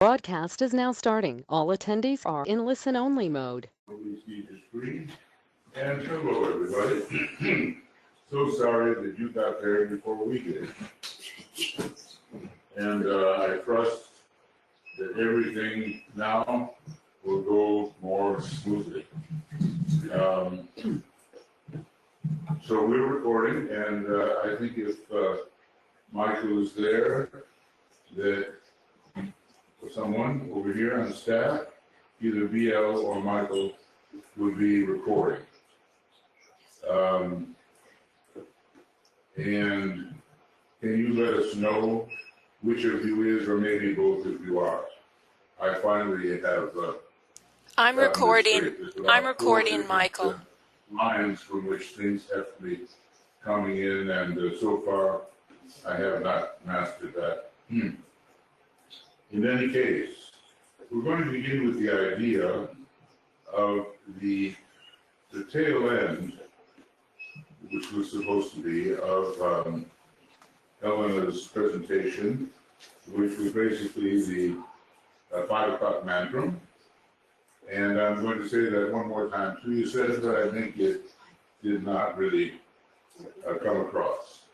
broadcast is now starting. All attendees are in listen-only mode. Please see your screen. And hello, everybody. So sorry that you got there before we did. And I trust that everything now will go more smoothly. So we're recording, and I think if Michael is there, that someone over here on staff, either BL or Michael, would be recording. And can you let us know which of you is, or maybe both of you are? I finally have. I'm recording. I'm recording, Michael. Lines from which things have to be coming in, and so far I have not mastered that. In any case, we're going to begin with the idea of the tail end, which was supposed to be, of Elena's presentation, which was basically the 5 o'clock mantra. And I'm going to say that one more time too. You said it, but I think it did not really come across.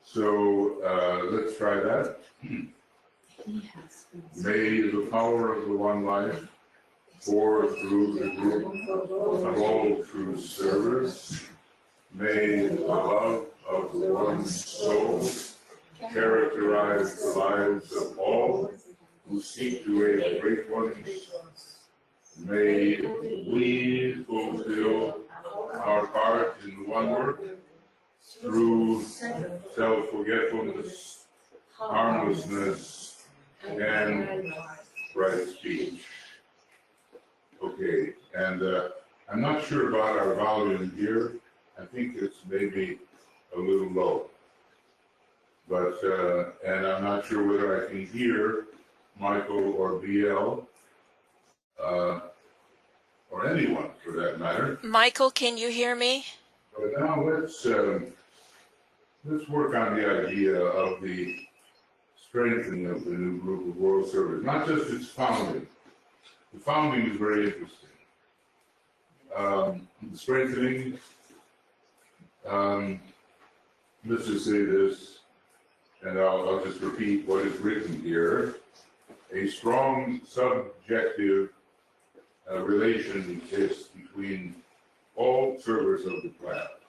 So let's try that. May the power of the one life pour through the group of all true servers. May the love of the one soul characterize the lives of all who seek to aid great ones. May we fulfill our part in the one work through self-forgetfulness, harmlessness, and right speech. Okay, and I'm not sure about our volume here. I think it's maybe a little low. But, and I'm not sure whether I can hear Michael or BL. Or anyone for that matter. Michael, can you hear me? But now let's work on the idea of the strengthening of the new group of world servers, not just its founding. The founding is very interesting. The strengthening, let's just say this, and I'll just repeat what is written here. A strong subjective relation exists between all servers of the planet.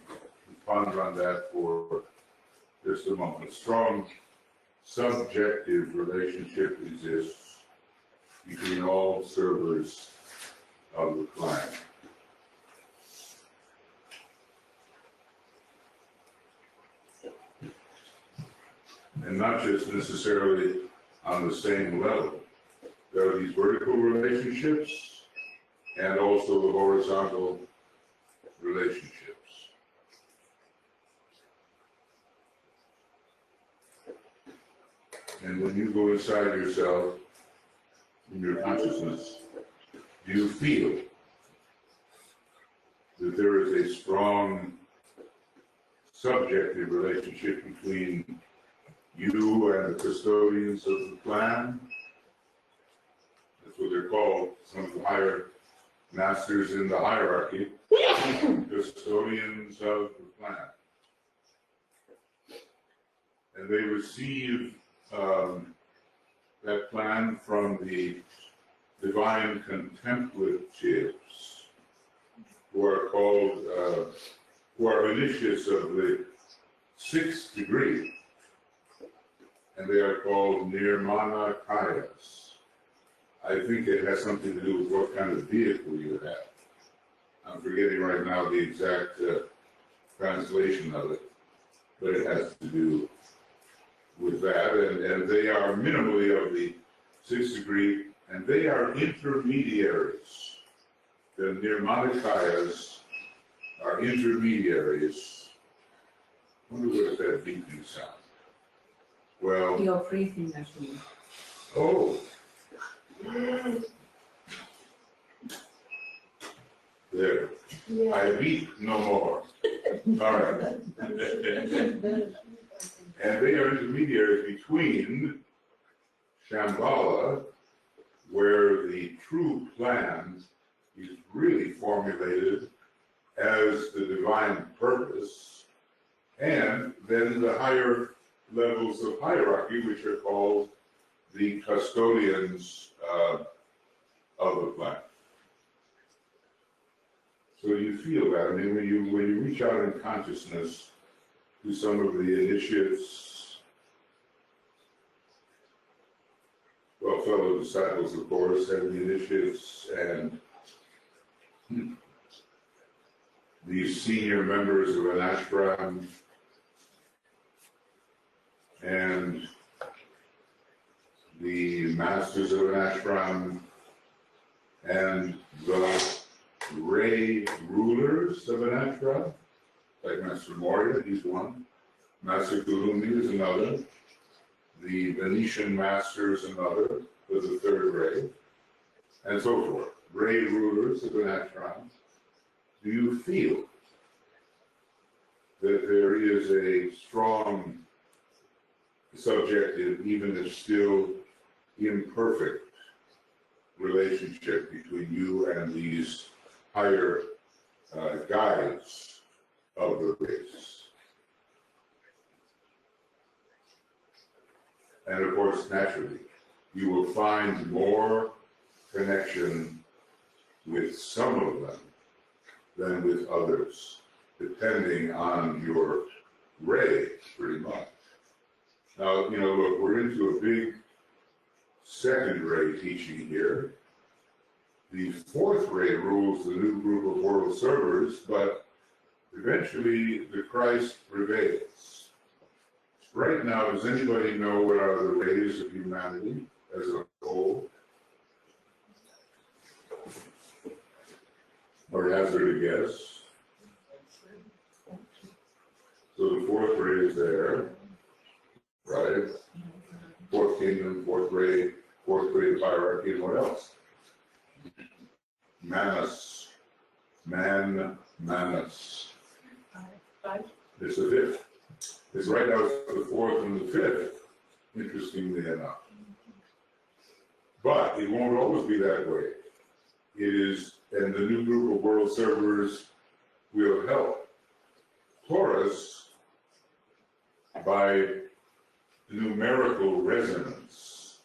We'll ponder on that for just a moment. A strong subjective relationship exists between all servers of the planet. And not just necessarily on the same level. There are these vertical relationships and also the horizontal relationships. And when you go inside yourself, in your consciousness, do you feel that there is a strong subjective relationship between you and the custodians of the plan? That's what they're called, some of the higher masters in the hierarchy, custodians of the planet. And they receive that plan from the divine contemplatives, who are called, who are initiates of the 6th degree, and they are called nirmana kayas. I think it has something to do with what kind of vehicle you have. I'm forgetting right now the exact translation of it, but it has to do with that. And they are minimally of the 6th degree, and they are intermediaries. The Nirmanakayas are intermediaries. I wonder what that beeping sound. Well, your breathing machine. Oh. There. Yeah. I weep no more. All right. And they are intermediaries between Shambhala, where the true plan is really formulated as the divine purpose, and then the higher levels of hierarchy, which are called the custodians of the plan. So you feel that. I mean, when you reach out in consciousness to some of the initiates, well, fellow disciples, of course, and the initiates, and these senior members of an ashram, and the masters of an ashram, and the Ray rulers of an ashram, like Master Moria, he's one. Master Kulumi is another. The Venetian masters, another, was the third Ray, and so forth. Ray rulers of an ashram. Do you feel that there is a strong subjective, even if still imperfect, relationship between you and these higher guides of the race? And of course, naturally, you will find more connection with some of them than with others, depending on your ray, pretty much. Now, you know, look, we're into a big second ray teaching here. The fourth ray rules the new group of world servers, but eventually the Christ prevails. Right now, does anybody know what are the rays of humanity as a whole? Or hazard a guess? So the fourth ray is there, right? Fourth kingdom, fourth ray of hierarchy, and what else? Manus. Manus. It's the fifth. It's right now it's the fourth and the fifth, interestingly enough. But it won't always be that way. It is, and the new group of world servers will help Taurus by numerical resonance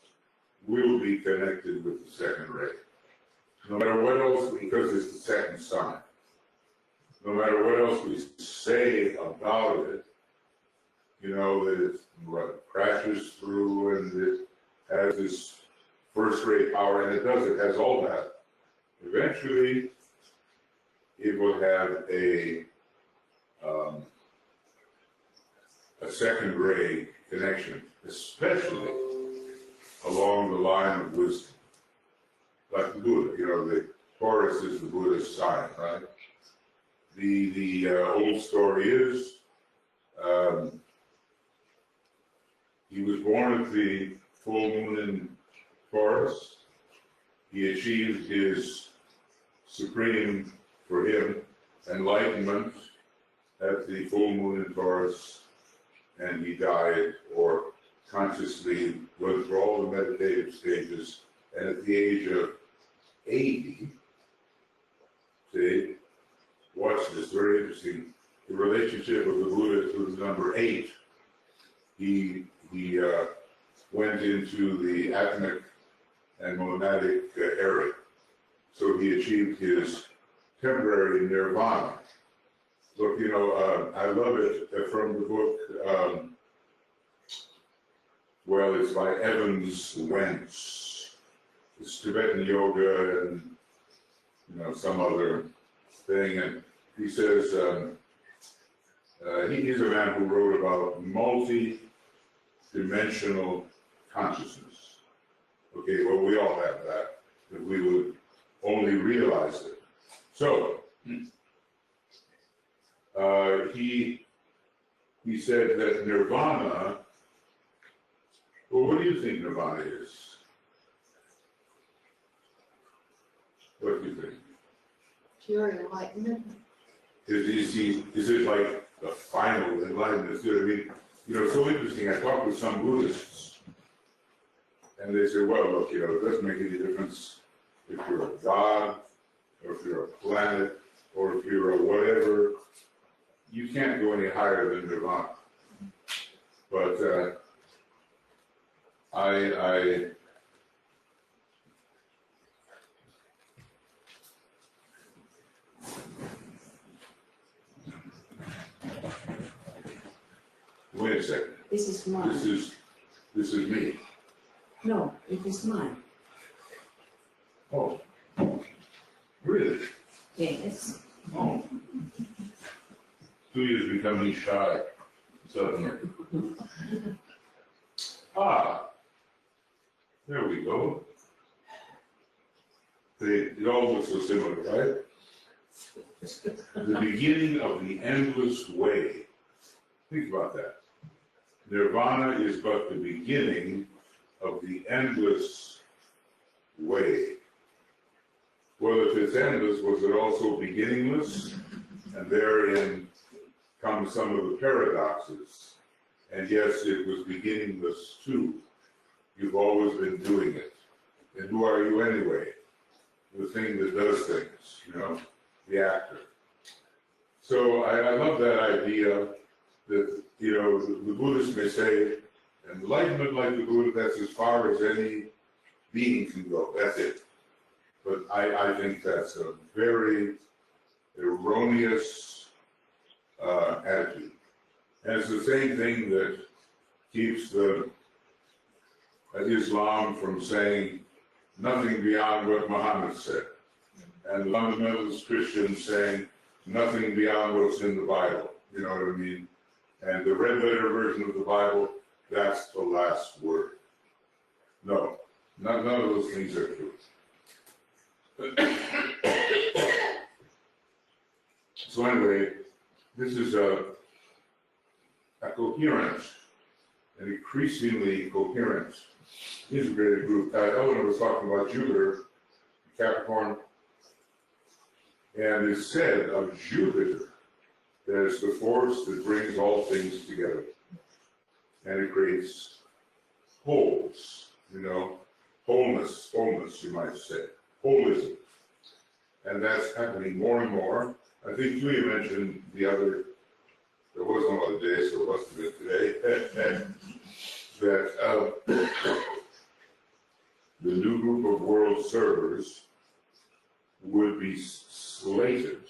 will be connected with the second ray. No matter what else, because it's the second sign, no matter what else we say about it, you know, that it crashes through and it has this first ray power, and it does, it has all that. Eventually, it will have a second ray connection, especially along the line of wisdom. Like the Buddha, you know, the Taurus is the Buddha's sign, right? The old story is he was born at the full moon in Taurus. He achieved his supreme, for him, enlightenment at the full moon in Taurus, and he died, or consciously went through all the meditative stages, and at the age of 80, see, watch this, very interesting, the relationship of the Buddha to the number 8, he went into the atomic and monadic era. So he achieved his temporary nirvana. Look, you know, I love it from the book, well, it's by Evans Wentz. It's Tibetan yoga and, you know, some other thing. And he says, he's a man who wrote about multi-dimensional consciousness. Okay, well, we all have that, if we would only realize it. So, he said that nirvana, well, what do you think nirvana is? What do you think? Pure enlightenment. Is it like the final enlightenment? I mean, you know, it's so interesting. I talked with some Buddhists, And they say, well, look, it doesn't make any difference if you're a god, or if you're a planet, or if you're a whatever. You can't go any higher than nirvana. But I wait a second. This is mine. This is me. No, it is mine. Oh, really? Yes. Oh. Tuya's becoming shy suddenly. There we go. It all looks so similar, right? The beginning of the endless way. Think about that. Nirvana is but the beginning of the endless way. Well, if it's endless, was it also beginningless? And therein come some of the paradoxes. And yes, it was beginningless too. You've always been doing it. And who are you anyway? The thing that does things, the actor. So I love that idea that, the Buddhists may say, enlightenment like the Buddha, that's as far as any being can go. That's it. But I think that's a very erroneous attitude. And it's the same thing that keeps Islam from saying nothing beyond what Muhammad said. And fundamentalist Christians saying nothing beyond what's in the Bible. You know what I mean? And the red letter version of the Bible, that's the last word. No, none of those things are true. So anyway, this is a coherent, an increasingly coherent, integrated group. Eleanor was talking about Jupiter, Capricorn, and it's said of Jupiter that it's the force that brings all things together. And it creates wholes, wholeness, you might say, holism. And that's happening more and more. I think Julia mentioned there was no other day, so it must have been today, that the new group of world servers would be slated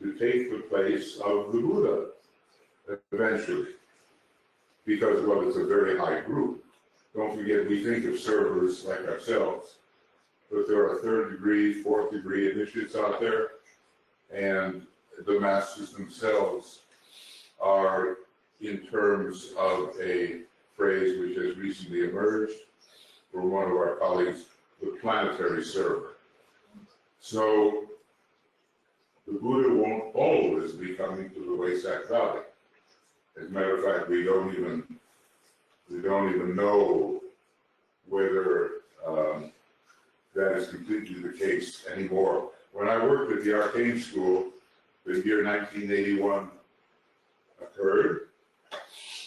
to take the place of the Buddha eventually. Because, well, it's a very high group. Don't forget, we think of servers like ourselves, but there are third degree, fourth degree initiates out there, and the masters themselves are, in terms of a phrase which has recently emerged from one of our colleagues, the planetary server. So the Buddha won't always be coming to the Waisak Valley. As a matter of fact, we don't even know whether that is completely the case anymore. When I worked at the Arcane School, the year 1981 occurred,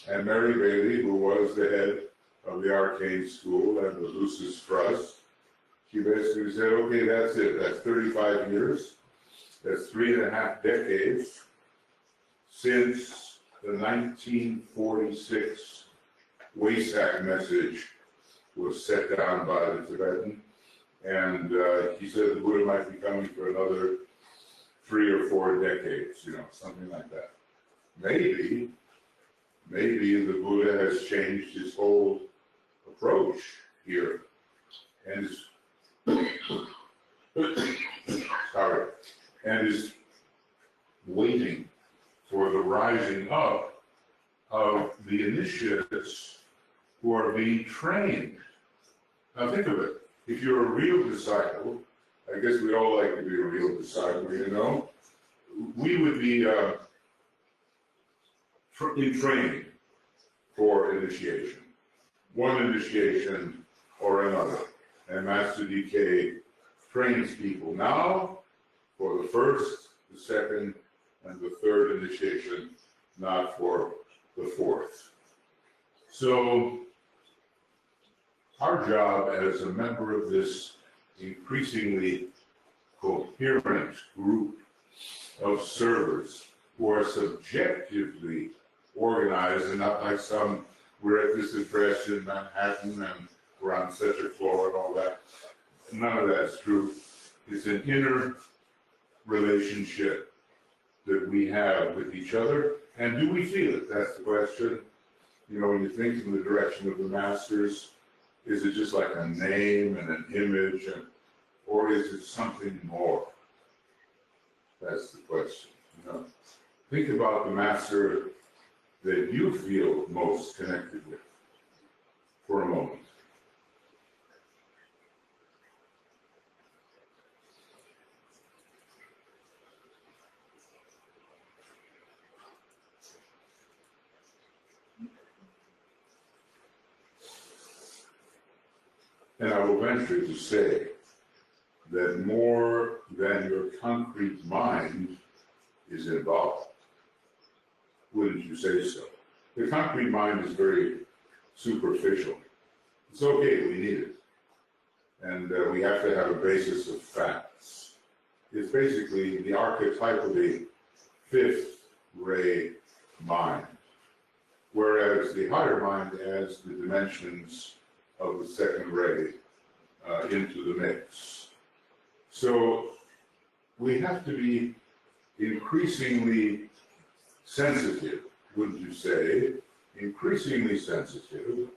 and Mary Bailey, who was the head of the Arcane School and the Lucis Trust, she basically said, okay, that's it. That's 35 years. That's 3.5 decades since the 1946 Waisak message was set down by the Tibetan. And he said the Buddha might be coming for another 3 or 4 decades, something like that. Maybe the Buddha has changed his whole approach here and is waiting for the rising up of the initiates who are being trained. Now think of it. If you're a real disciple, I guess we all like to be a real disciple, we would be in training for initiation. One initiation or another. And Master DK trains people now for the first, the second, and the third initiation, not for the fourth. So our job as a member of this increasingly coherent group of servers who are subjectively organized and not like some, we're at this address in Manhattan and we're on such a floor and all that. None of that's true. It's an inner relationship that we have with each other. And do we feel it? That's the question. You know, when you think in the direction of the masters, is it just like a name and an image, or is it something more? That's the question. You know, think about the master that you feel most connected with for a moment. And I will venture to say that more than your concrete mind is involved. Wouldn't you say so? The concrete mind is very superficial. It's okay, we need it. And we have to have a basis of facts. It's basically the archetype of the fifth ray mind, whereas the higher mind adds the dimensions of the second ray into the mix. So we have to be increasingly sensitive, wouldn't you say? Increasingly sensitive,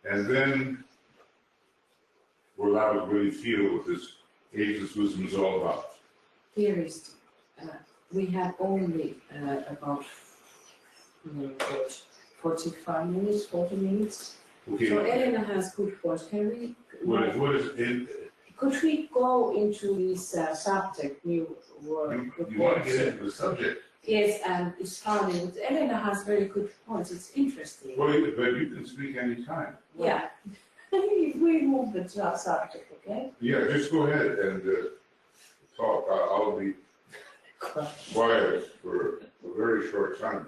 and then we're allowed to really feel what this ageless wisdom is all about. Dearest, we have only about 45 minutes, 40 minutes. Okay. So Elena has good points. Can we? What is in? Could we go into this subject, new word? You want to get into the subject? Yes, and it's funny. Elena has very good points. It's interesting. Well, but you can speak anytime. Yeah. We move the subject, okay? Yeah, just go ahead and talk. I'll be quiet for a very short time.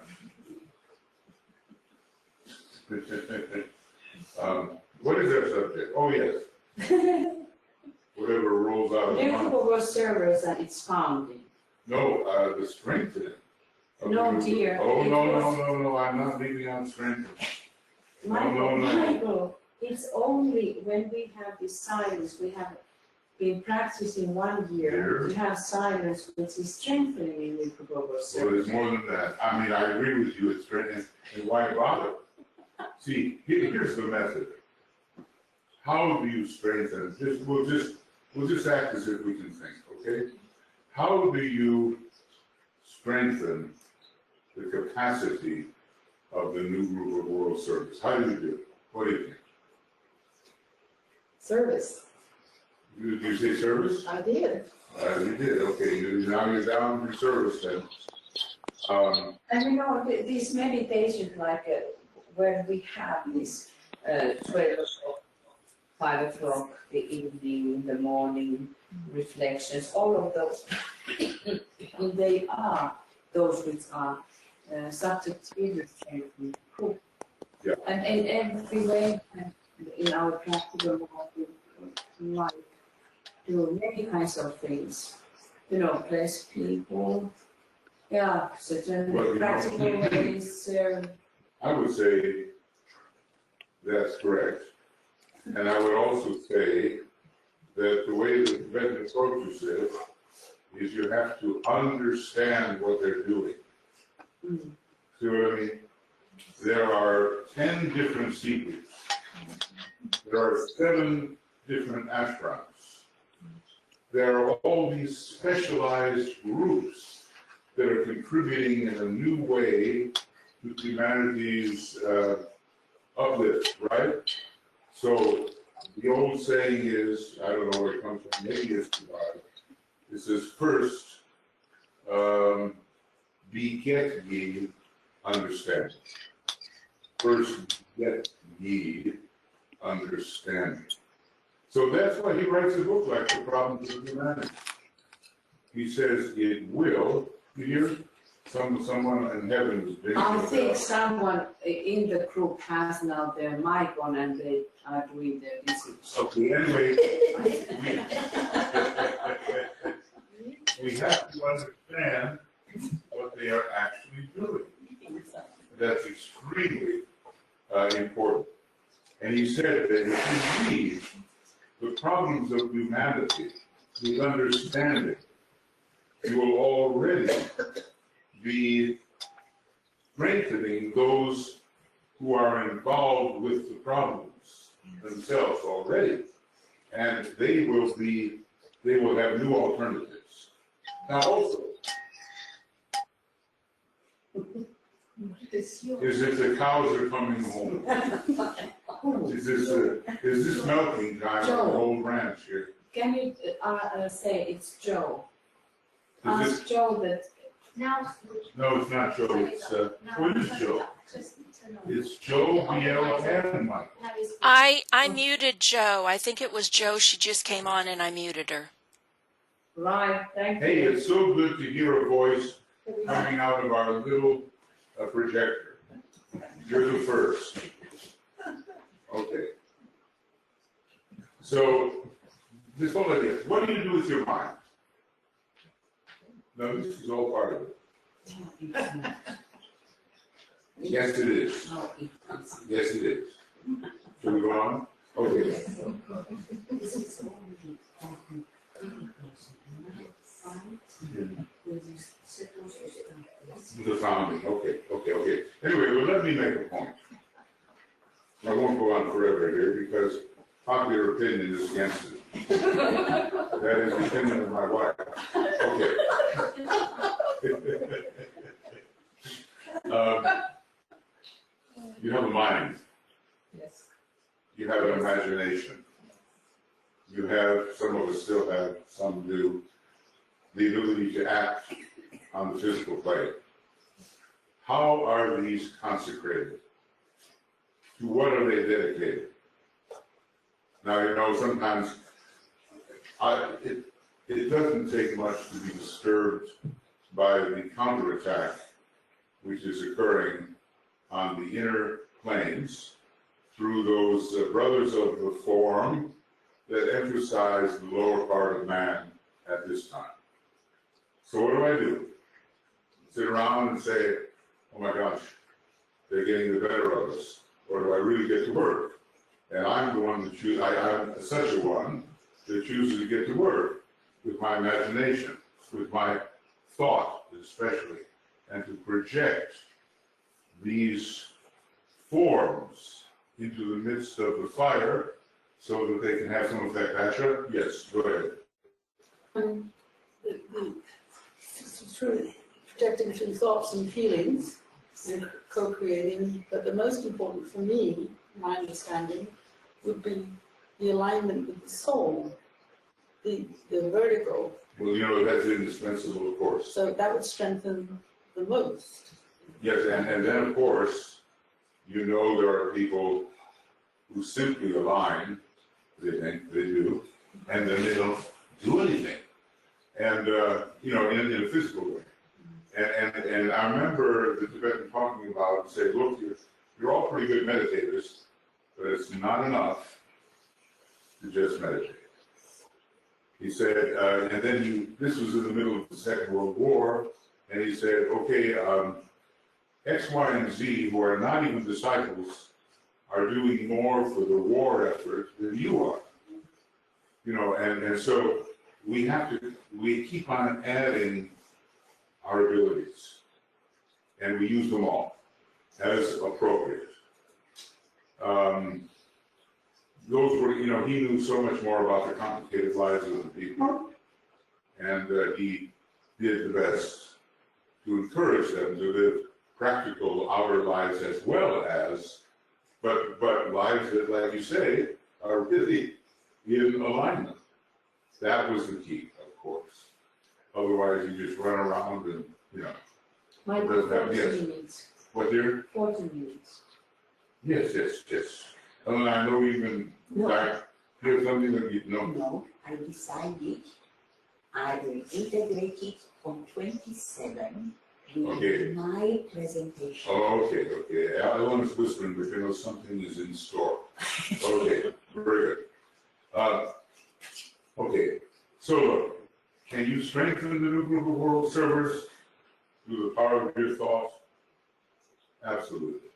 What is our subject? Oh, yes. Whatever rolls out of the mouth. New servers and its founding. No, the strengthening. No, dear. Oh, no, I'm not leaving out strengthening. Michael, it's only when we have this silence, we have been practicing 1 year to have silence, which is strengthening in the global service. Well, it's more than that. I mean, I agree with you, it's strengthening, and why bother? See, here's the method. How do you strengthen? We'll just act as if we can think, okay? How do you strengthen the capacity of the new group of world service? How do you do it? What do you think? Service. Did you say service? I did. You did, okay. Now you're down for service then. And you know, these meditations, like when we have this 12 o'clock, 5 o'clock, the evening, in the morning, reflections, all of those, they are those which are subjectively true. Yeah. And in every way, in our practical life, do many kinds of things. You know, bless people. Yeah, certain practical ways. I would say that's correct. And I would also say that the way the Tibetan approaches it is you have to understand what they're doing. See what I mean? There are 10 different secrets. There are 7 different ashrams. There are all these specialized groups that are contributing in a new way to humanity's uplift, right? So the old saying is, I don't know where it comes from, maybe it's divided. It says, first, beget ye understanding. First, get ye understanding. So that's why he writes a book like The Problems of Humanity. He says it will, you hear? someone in heaven is big. I think someone in the group has now their mic on and they are doing their business. Okay, anyway, we have to understand what they are actually doing. That's extremely important. And he said that if you read the problems of humanity with understanding, you will already be strengthening those who are involved with the problems themselves already. And they will have new alternatives. Now also, is it the cows are coming home? Is this milking time on the whole ranch here? Can you say it's Joe? Is Ask Joe that. No, it's not Joe. It's what is Joe? It's Joe, Biella, and Mike. I muted Joe. I think it was Joe. She just came on and I muted her. Right, thank you. Hey, it's so good to hear a voice coming out of our little projector. You're the first. Okay. So, this whole idea, what do you do with your mind? No, this is all part of it. Yes, it is. Yes, it is. Shall we go on? Okay. The founding. Okay. Anyway, well, let me make a point. I won't go on forever here because popular opinion is against it. That is the opinion of my wife. Okay. You have a mind. Yes. You have an imagination. You have, some of us still have, some do, the ability to act on the physical plane. How are these consecrated? To what are they dedicated? Now, you know, sometimes it doesn't take much to be disturbed by the counterattack which is occurring on the inner planes through those brothers of the form that emphasize the lower part of man at this time. So what do? Sit around and say, oh my gosh, they're getting the better of us, or do I really get to work? And I'm the one that chooses, I'm such a one that chooses to get to work with my imagination, with my thought especially, and to project these forms into the midst of the fire so that they can have some effect. Asha? Yes, go ahead. Through projecting through thoughts and feelings and co-creating, but the most important for me, my understanding, would be the alignment with the soul, the vertical. Well, you know, that's indispensable, of course. So that would strengthen the most. Yes, and then, of course, you know there are people who simply align, they think they do, and then they don't do anything. And, you know, in a physical way. And I remember the Tibetan talking about and say, look, you're all pretty good meditators, but it's not enough to just meditate. He said, and then this was in the middle of the Second World War, and he said, okay, X, Y, and Z, who are not even disciples, are doing more for the war effort than you are. You know, and so we keep on adding our abilities, and we use them all as appropriate. Those were, you know, he knew so much more about the complicated lives of the people, and he did the best to encourage them to live practical outer lives as well as, but lives that, like you say, are really in alignment. That was the key, of course. Otherwise, you just run around and, you know. My 40 minutes. What, dear? 40 minutes. Yes. And I know even there's something that you know. No, I decided I will integrate it on 27 Okay. My presentation. Okay, okay. Everyone's whispering, but you know something is in store. Okay, very good. Okay, so look, can you strengthen the new group of world servers through the power of your thought? Absolutely.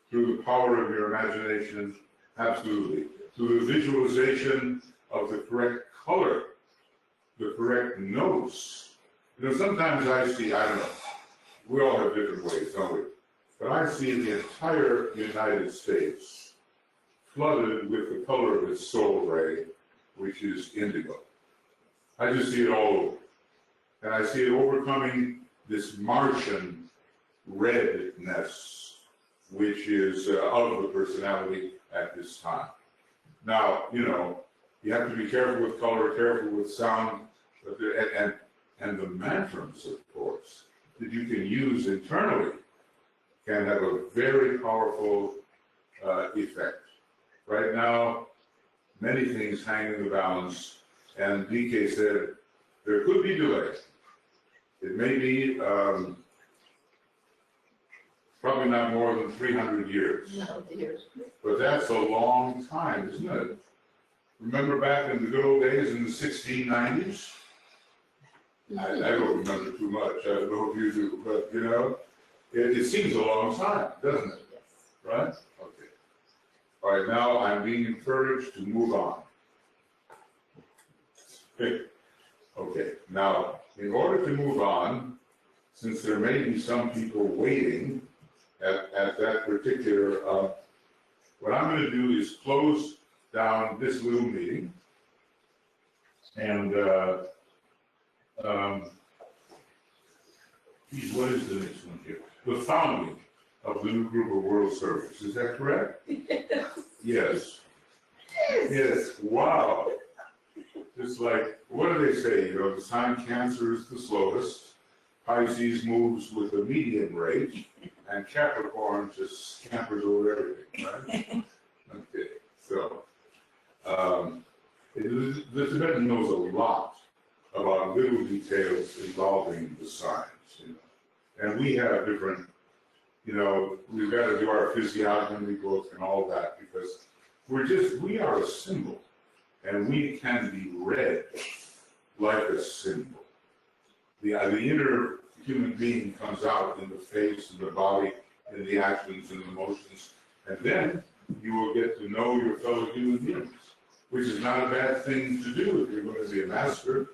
Through the power of your imagination? Absolutely. Through the visualization of the correct color, the correct notes. You know, sometimes I see, I don't know, we all have different ways, don't we? But I see the entire United States flooded with the color of its soul ray, which is indigo. I just see it all over. And I see it overcoming this Martian redness, which is of the personality at this time. Now, you know, you have to be careful with color, careful with sound, and the mantras, of course, that you can use internally can have a very powerful effect. Right now, many things hang in the balance, and DK said there could be delay. It may be probably not more than 300 years. No, dear. But that's a long time, isn't it? Remember back in the good old days in the 1690s? I don't remember too much. I don't know if you do, but you know, it seems a long time, doesn't it? Yes. Right? Okay. All right, now I'm being encouraged to move on. Okay, now, in order to move on, since there may be some people waiting at that particular, what I'm going to do is close down this little meeting, and geez, what is the next one here? The founding of the new group of world servers. Is that correct? Yes. Yes. Wow. Just like, what do they say? You know, the sign Cancer is the slowest, Pisces moves with a medium rate, and Capricorn just scampers over everything, right? Okay, so the Tibetan knows a lot about little details involving the signs, you know. And we have different, you know, we've got to do our physiognomy book and all that because we are a symbol, and we can be read like a symbol. The inner human being comes out in the face and the body and the actions and the emotions, and then you will get to know your fellow human beings, which is not a bad thing to do if you're going to be a master.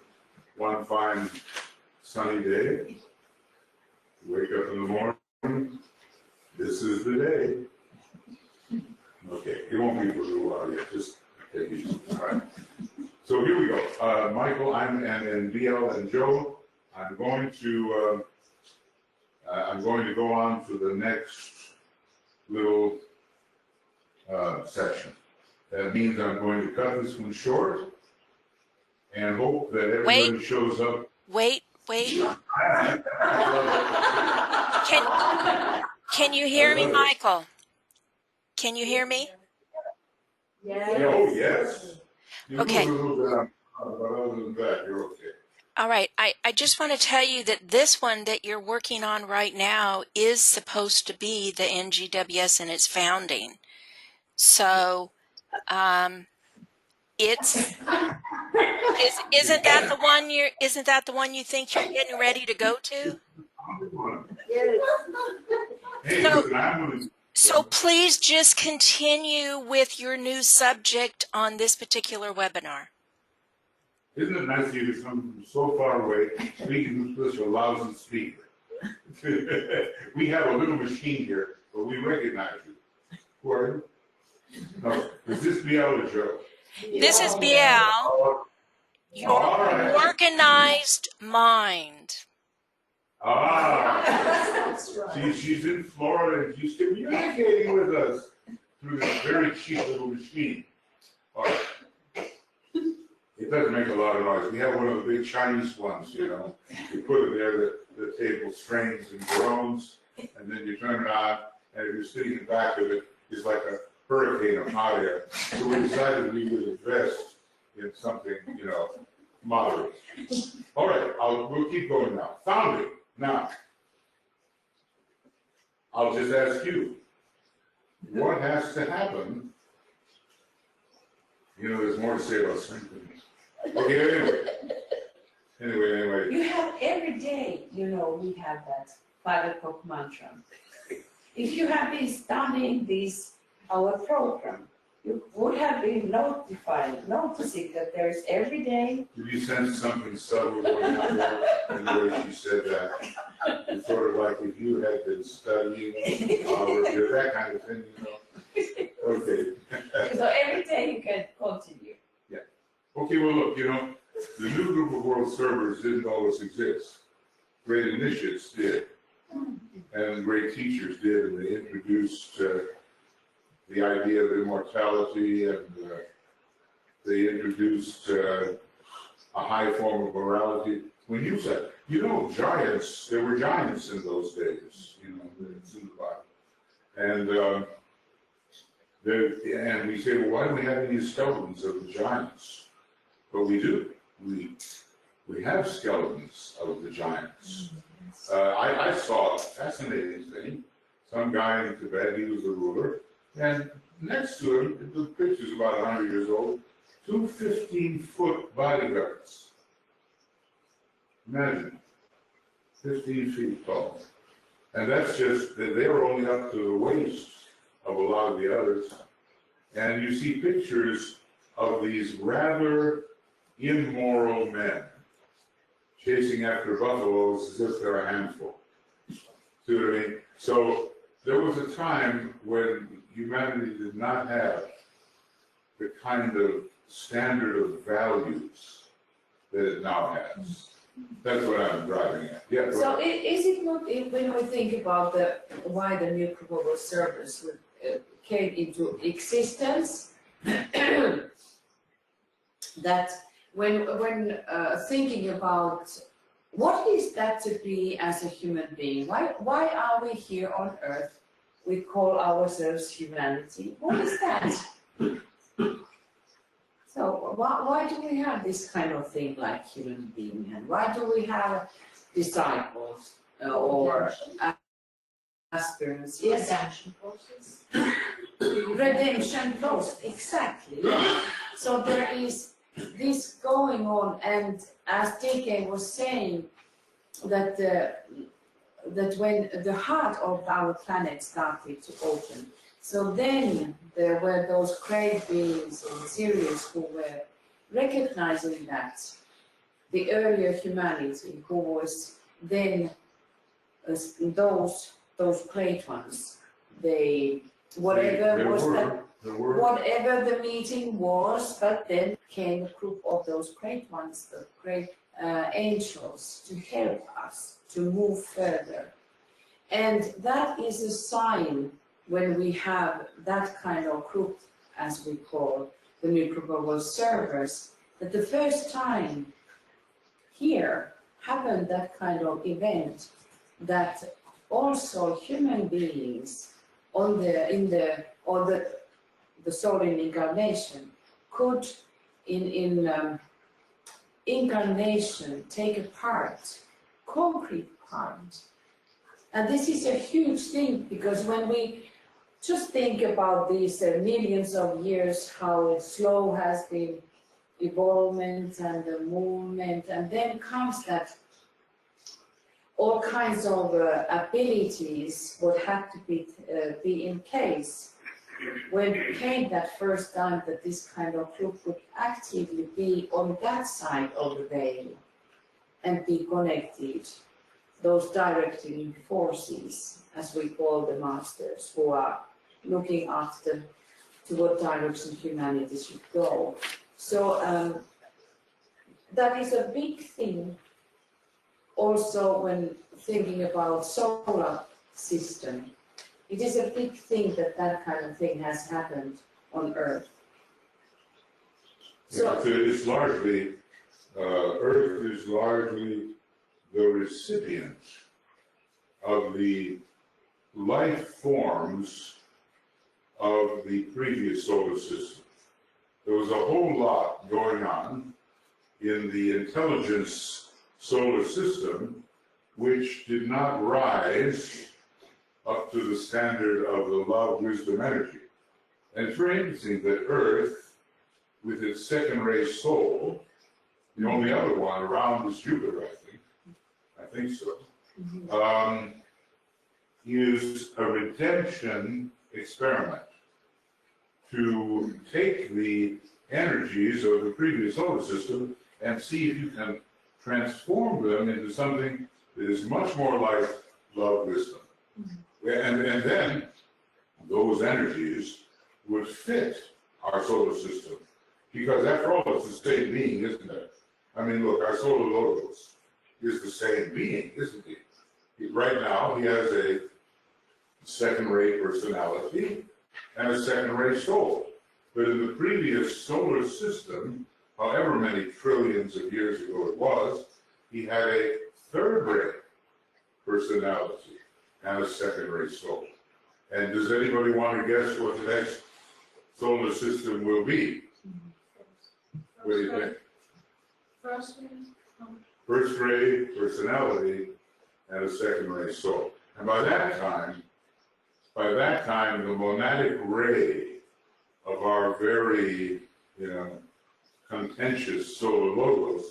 One fine sunny day, you wake up in the morning, this is the day. Okay, it won't be for a little while yet, just take it easy. All right. So here we go. Michael, and BL and Joe, I'm going to go on to the next little section. That means I'm going to cut this one short and hope that everybody shows up. Wait. Can you hear me, Michael? Can you hear me? Yeah. Oh, yes. You Okay. move a little bit, but other than that, you're okay. All right. I just want to tell you that this one that you're working on right now is supposed to be the NGWS in its founding. So isn't that the one you think you're getting ready to go to? Yes. Hey, So- listen, I'm going to... So please just continue with your new subject on this particular webinar. Isn't it nice of you to come from so far away, speaking to such a lousy speaker? We have a little machine here, but we recognize you. Who are you? No, is this BL or Joe? This is BL, your All right. organized mind. That's right. She's in Florida and she's communicating with us through this very cheap little machine. All right. It doesn't make a lot of noise. We have one of the big Chinese ones, you know. You put it there, the table strains and groans, and then you turn it on, and if you're sitting in the back of it, it's like a hurricane of hot air. So we decided we would invest in something, you know, moderate. All right, we'll keep going now. Founding. Now, I'll just ask you, what has to happen? You know, there's more to say about strengthening. Okay, anyway. You have every day, you know, we have that 5 o'clock mantra. If you have been studying our program, you would have been noticing that there is every day. Did you sense something subtle going on there in the way she said that? It's sort of like if you had been studying, that kind of thing, you know? Okay. So every day you can continue. Yeah. Okay, well, look, you know, the new group of world servers didn't always exist. Great initiates did, and great teachers did, and they introduced the idea of immortality, and they introduced a high form of morality. When you said, you know, giants, there were giants in those days, you know, it's in the Bible. And we say, well, why don't we have any skeletons of the giants? But we do. We have skeletons of the giants. I saw a fascinating thing. Some guy in Tibet, he was the ruler, and next to him, the picture's about 100 years old, 2 15-foot bodyguards. Imagine, 15 feet tall. And that's just, they were only up to the waist of a lot of the others. And you see pictures of these rather immoral men chasing after buffaloes as if they're a handful. See what I mean? So there was a time when humanity did not have the kind of standard of values that it now has. That's what I'm driving at. Yeah. So is it not, when we think about why the new global servers came into existence, that when thinking about what is that to be as a human being, why are we here on Earth? We call ourselves humanity. What is that? So why do we have this kind of thing like human being, and why do we have disciples or aspirants? Yes. Redemption process. Redemption process, exactly. Yeah. So there is this going on, and as DK was saying, that that when the heart of our planet started to open, so then there were those great beings in Sirius who were recognizing that the earlier humanity, who was then those great ones, whatever the meeting was, but then came a group of those great ones, the great angels, to help us to move further. And that is a sign when we have that kind of group, as we call the new group of world servers, that the first time here happened that kind of event, that also human beings the soul in incarnation could in incarnation take a part, concrete part. And this is a huge thing, because when we just think about these millions of years, how slow has been evolvement and the movement, and then comes that all kinds of abilities would have to be in place when it came that first time that this kind of group would actively be on that side of the veil and be connected. Those directing forces, as we call the masters, who are looking after to what direction humanity should go. So that is a big thing. Also, when thinking about solar system, it is a big thing that that kind of thing has happened on Earth. So it's largely, Earth is largely the recipient of the life forms of the previous solar system. There was a whole lot going on in the intelligence solar system which did not rise up to the standard of the love, wisdom, energy. And it's very interesting that Earth, with its second-ray soul, the only other one around is Jupiter, I think so, is a redemption experiment to take the energies of the previous solar system and see if you can transform them into something that is much more like love, wisdom. And then those energies would fit our solar system. Because after all, it's the same being, isn't it? I mean, look, our solar logos is the same being, isn't he? Right now, he has a second-rate personality and a second-rate soul. But in the previous solar system, however many trillions of years ago it was, he had a third-rate personality and a second-rate soul. And does anybody want to guess what the next solar system will be? What do you think? First-rate personality and a second-rate soul. And by that time, the monadic ray of our very, contentious solar logos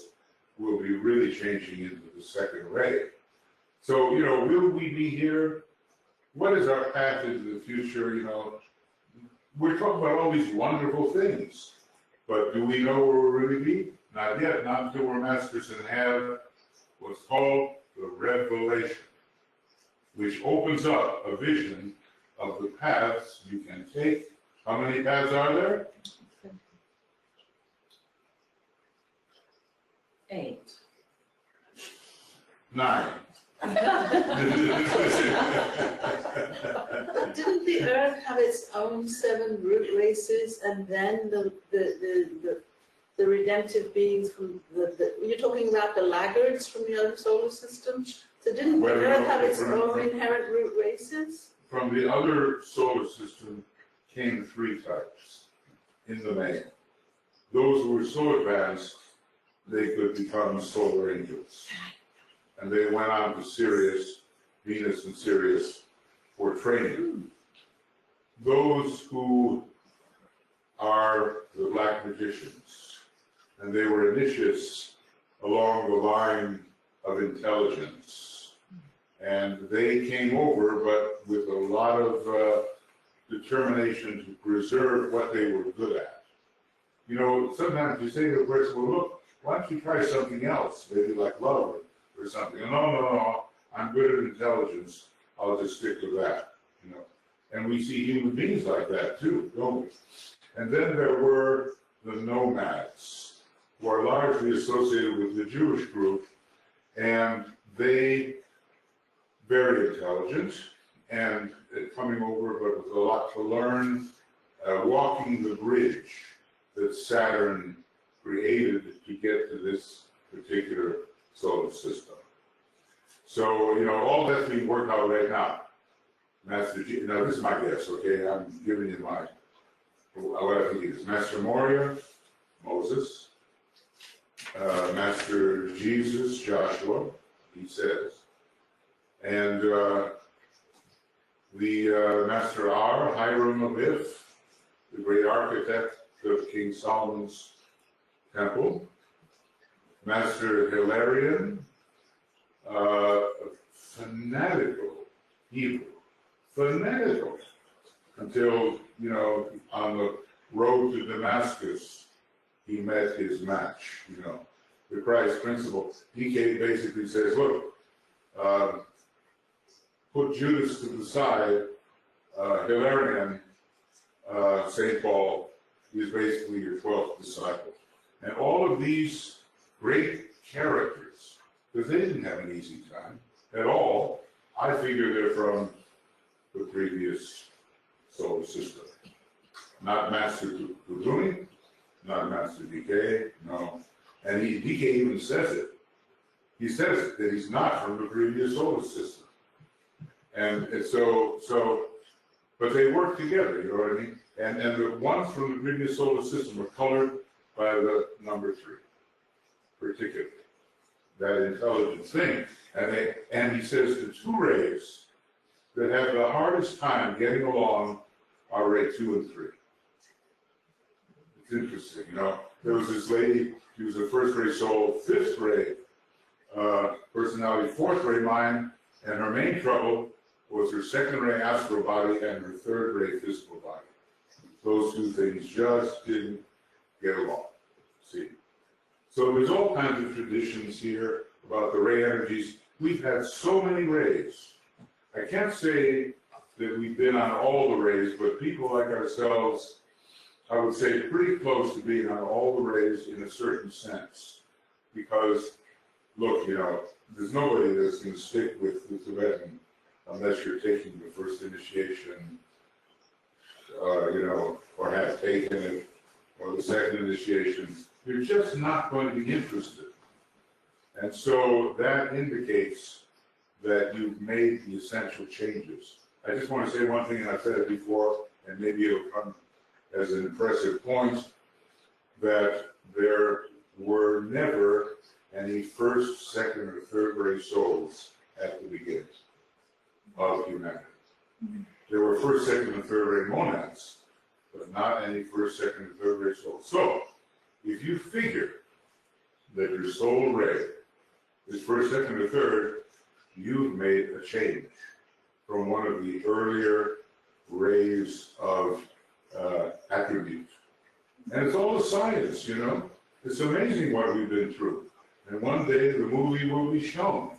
will be really changing into the second ray. So, will we be here? What is our path into the future? We're talking about all these wonderful things, but do we know where we'll really be? Not yet, not until we're masters and have what's called the revelation, which opens up a vision of the paths you can take. How many paths are there? 8. 9. Didn't the Earth have its own 7 root races, and then the redemptive beings from you're talking about the laggards from the other solar system? So didn't the Earth have its own inherent root races? From the other solar system came 3 types in the main. Those who were so advanced they could become solar angels. And they went on to Sirius, Venus and Sirius for training. Those who are the black magicians, and they were initiates along the line of intelligence. And they came over, but with a lot of determination to preserve what they were good at. Sometimes you say to a person, well, look, why don't you try something else, maybe like love or something? No, I'm good at intelligence, I'll just stick with that, And we see human beings like that too, don't we? And then there were the nomads, who are largely associated with the Jewish group, and they very intelligent and coming over, but with a lot to learn, walking the bridge that Saturn created to get to this particular solar system. So, all that's being worked out right now. Master G, now this is my guess, okay? I'm giving you what I think it is. Master Moria, Moses. Master Jesus, Joshua, he says. And the Master R, Hiram Abiff, the great architect of King Solomon's temple. Master Hilarion, fanatical Hebrew, fanatical, until, on the road to Damascus, he met his match, the Christ principle. He basically says, look, put Judas to the side, Hilarion, St. Paul, is basically your 12th disciple. And all of these great characters, because they didn't have an easy time at all, I figure they're from the previous solar system. Not Master Kudumi, not Master DK, no. And DK even says it. He says that he's not from the previous solar system. And but they work together, you know what I mean? And the ones from the previous solar system are colored by the number 3, particularly. that intelligent thing. And he says the two rays that have the hardest time getting along are ray 2 and 3. It's interesting, you know. There was this lady, she was a first ray soul, fifth ray personality, fourth ray mind, and her main trouble was her second ray astral body and her third ray physical body. Those two things just didn't get along. See? So there's all kinds of traditions here about the ray energies. We've had so many rays. I can't say that we've been on all the rays, but people like ourselves, I would say pretty close to being on all the rays in a certain sense. Because, look, you know, there's nobody that's going to stick with the Tibetan unless you're taking the first initiation, you know, or have taken it, or the second initiation. You're just not going to be interested. And so that indicates that you've made the essential changes. I just want to say one thing, and I've said it before, and maybe it'll come as an impressive point, that there were never any first, second, or third ray souls at the beginning of humanity. There were first, second, and third ray monads, but not any first, second, and third ray souls. So, if you figure that your soul ray is first, second, or third, you've made a change from one of the earlier rays of attribute. And it's all a science, you know. It's amazing what we've been through. And one day the movie will be shown.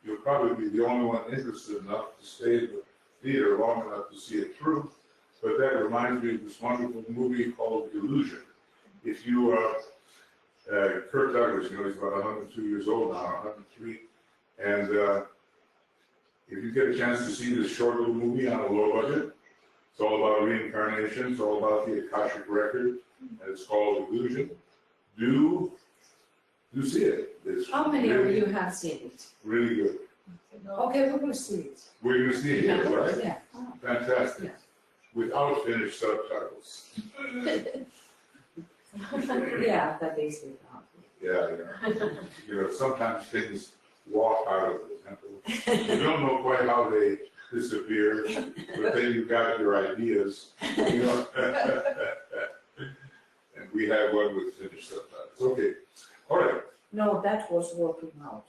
You'll probably be the only one interested enough to stay in the theater long enough to see it through. But that reminds me of this wonderful movie called Illusion. If you, Kirk Douglas, you know, he's about 102 years old now, 103. And if you get a chance to see this short little movie on a low budget, it's all about reincarnation, it's all about the Akashic record, and it's called Illusion. Do see it. It's How many really, of you have seen it? really good. Okay, we will see it. We're going to see it, right? Yeah. Fantastic. Yeah. Without finished subtitles. Yeah, that is without. Yeah. You know, sometimes things walk out of the temple. You don't know quite how they disappear, but then you've got your ideas. You know? And we have one with finished subtitles. Okay. All right. No, that was working out.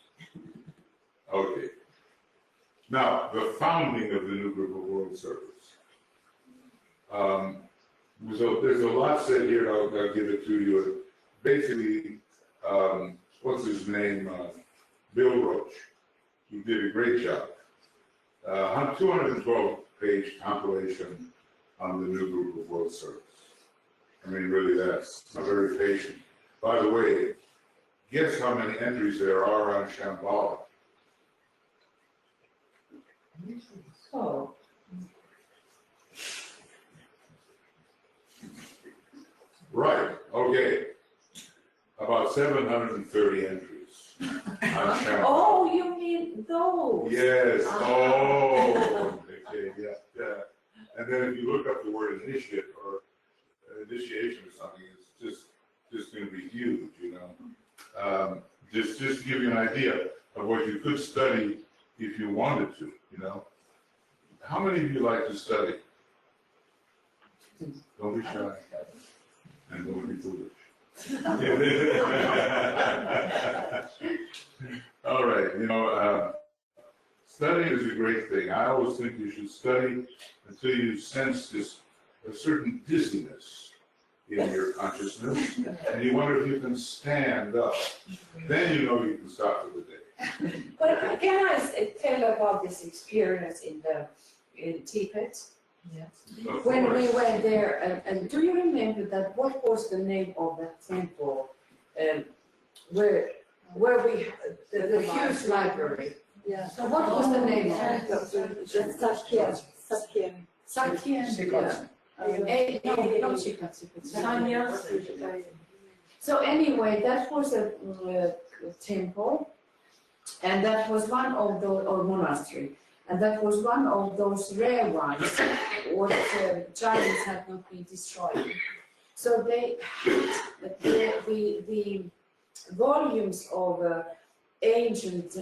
Okay. Now, the founding of the New Group of World Service. So there's a lot said here, I'll give it to you. Basically, what's his name? Bill Roach. He did a great job. 212-page compilation on the New Group of World Service. I mean, really, that's not very patient. By the way, guess how many entries there are on Shambhala? So, Right, okay. About 730 entries on Shambhala. oh, you mean those? Yes, Ah. oh, okay, yeah. And then if you look up the word initiate or initiation or something, it's just going to be huge, you know. Just to give you an idea of what you could study if you wanted to, you know. How many of you like to study? Don't be shy. And don't be foolish. All right, you know, studying is a great thing. I always think you should study until you sense a certain dizziness in your consciousness, and you wonder if you can stand up. Then you know you can stop for the day. But can I tell about this experience in Tibet? Yes. Of When course. we went there, and do you remember that? What was the name of that temple where we the huge library? Yeah. So what was the name of it? Sakya. Sakya. No, not Sanya. Sanya. So anyway, that was a temple, and that was one of those, or monastery, and that was one of those rare ones what giants had not been destroyed. So they had the volumes of ancient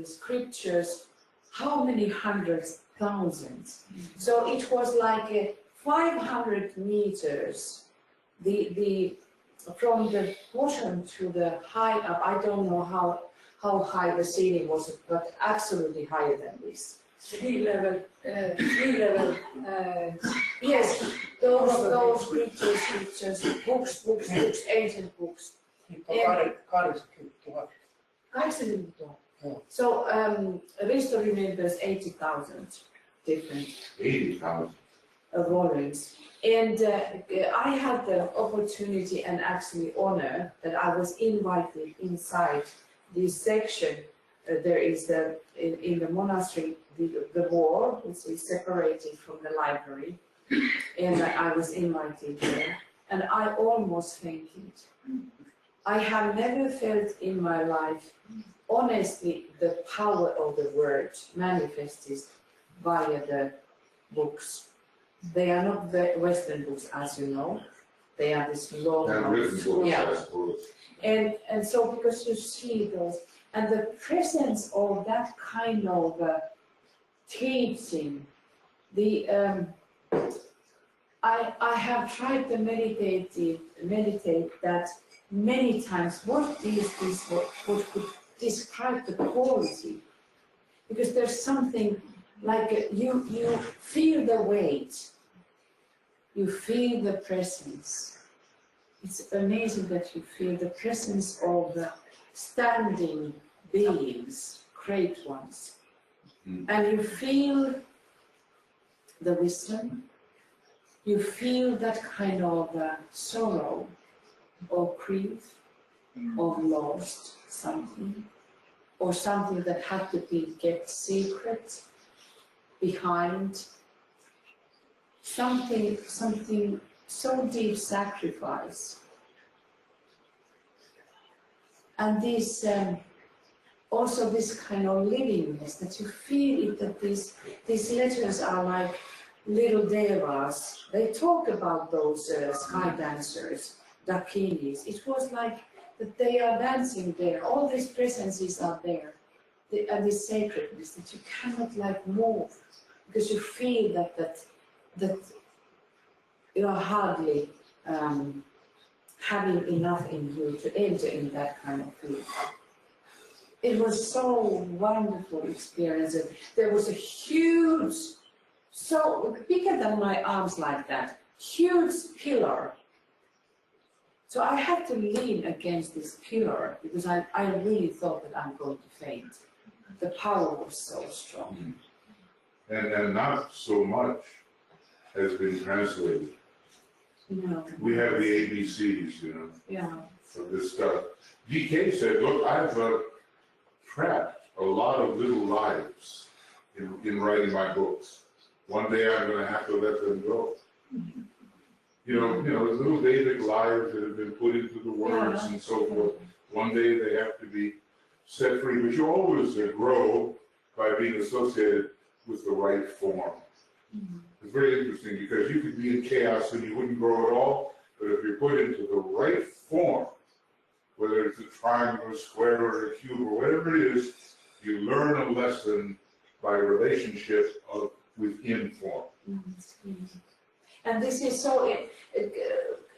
scriptures, how many hundreds, thousands. So it was like 500 meters, from the bottom to the high up. I don't know how high the ceiling was, but absolutely higher than this. Sea level. Yes, those scriptures, books, ancient books. 80 000. So Risto remembers 80,000 different 80,000. volumes. And I had the opportunity and actually honor that I was invited inside this section. There is in the monastery the wall, which is separated from the library, and I was invited there, and I almost fainted. I have never felt in my life, honestly, the power of the word manifested via the books. They are not the Western books, as you know. They are this long, Written books, yeah. I suppose. And so because you see those, and the presence of that kind of teaching, I have tried to meditate that many times. What is this? What could describe the quality? Because there's something like you feel the weight, you feel the presence. It's amazing that you feel the presence of the standing beings, great ones, and you feel the wisdom. You feel that kind of sorrow, or grief, or lost something, or something that had to be kept secret behind, something so deep sacrifice. And this also this kind of livingness, that you feel it, that these letters are like little devas. They talk about those sky dancers, dakinis. It was like that they are dancing there. All these presences are there, and this sacredness that you cannot like move, because you feel that you are hardly having enough in you to enter in that kind of field. It was so wonderful experience. There was a huge, so bigger than my arms like that, huge pillar. So I had to lean against this pillar because I really thought that I'm going to faint. The power was so strong. And not so much has been translated. No. We have the ABCs, you know, Yeah. of this stuff. DK said, look, I've trapped a lot of little lives in writing my books. One day I'm going to have to let them go. You know, little David lives that have been put into the words and so forth. One day they have to be set free, but you always grow by being associated with the right form. It's very interesting because you could be in chaos and you wouldn't grow at all, but if you're put into the right form, whether it's a triangle, or a square, or a cube, or whatever it is, you learn a lesson by relationship within form. And this is so,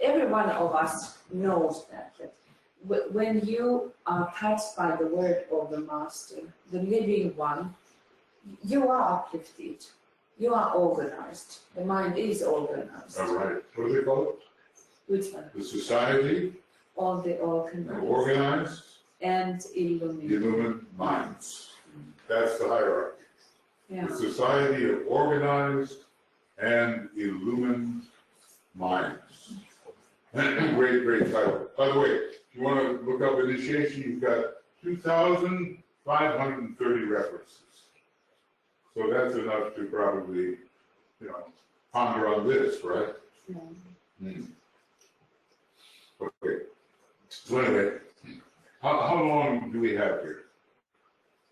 every one of us knows that when you are touched by the word of the Master, the living one, you are uplifted, you are organized, the mind is organized. All right. What do they call it? Which one? The society, All the organized, and illumined minds. That's the hierarchy. Yeah. The society of organized and illumined minds. Great title. By the way, if you want to look up initiation, you've got 2,530 references. So that's enough to probably, ponder on this, right? Yeah. Okay. So anyway, how long do we have here?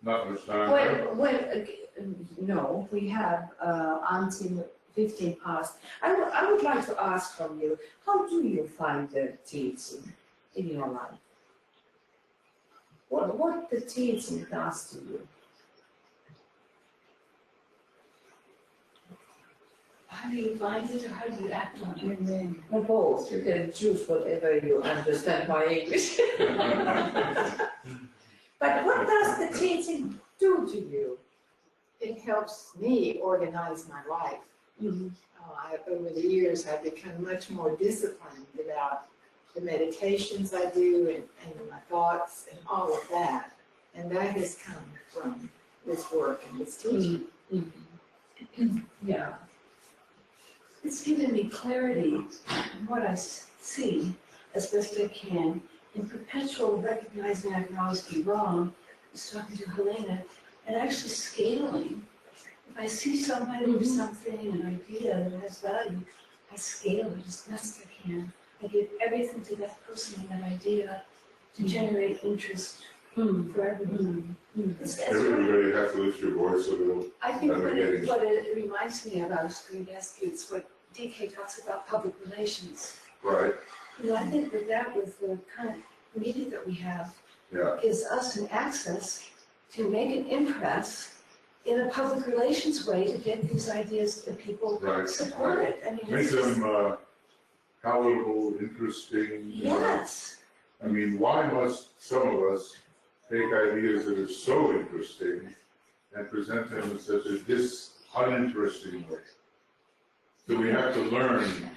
Not much time. No, we have until 15 past. I would like to ask from you, how do you find the teaching in your life? what the teaching does to you. How do you find it or how do you act on it? Well, both, you can choose whatever you understand by English. But what does the teaching do to you? It helps me organize my life. Over the years, I've become much more disciplined about the meditations I do and my thoughts and all of that. And that has come from this work and this teaching. Yeah. It's given me clarity in what I see as best I can, in perpetual recognizing I can always be wrong. I was talking to Helena, and actually scaling. If I see somebody or something, an idea that has value, I scale it as best I can. I give everything to that person and that idea to generate interest for everyone. Everybody has to lift your voice a little. I think what it reminds me of, I was going to ask you, it's what DK talks about public relations. Right. You know, I think that with the kind of media that we have, Yeah. gives us an access to make an impress in a public relations way to get these ideas that people Right. support it. I mean, Make it's just, them palatable, interesting. yes. I mean, why must some of us take ideas that are so interesting and present them in such a uninteresting way? So we have to learn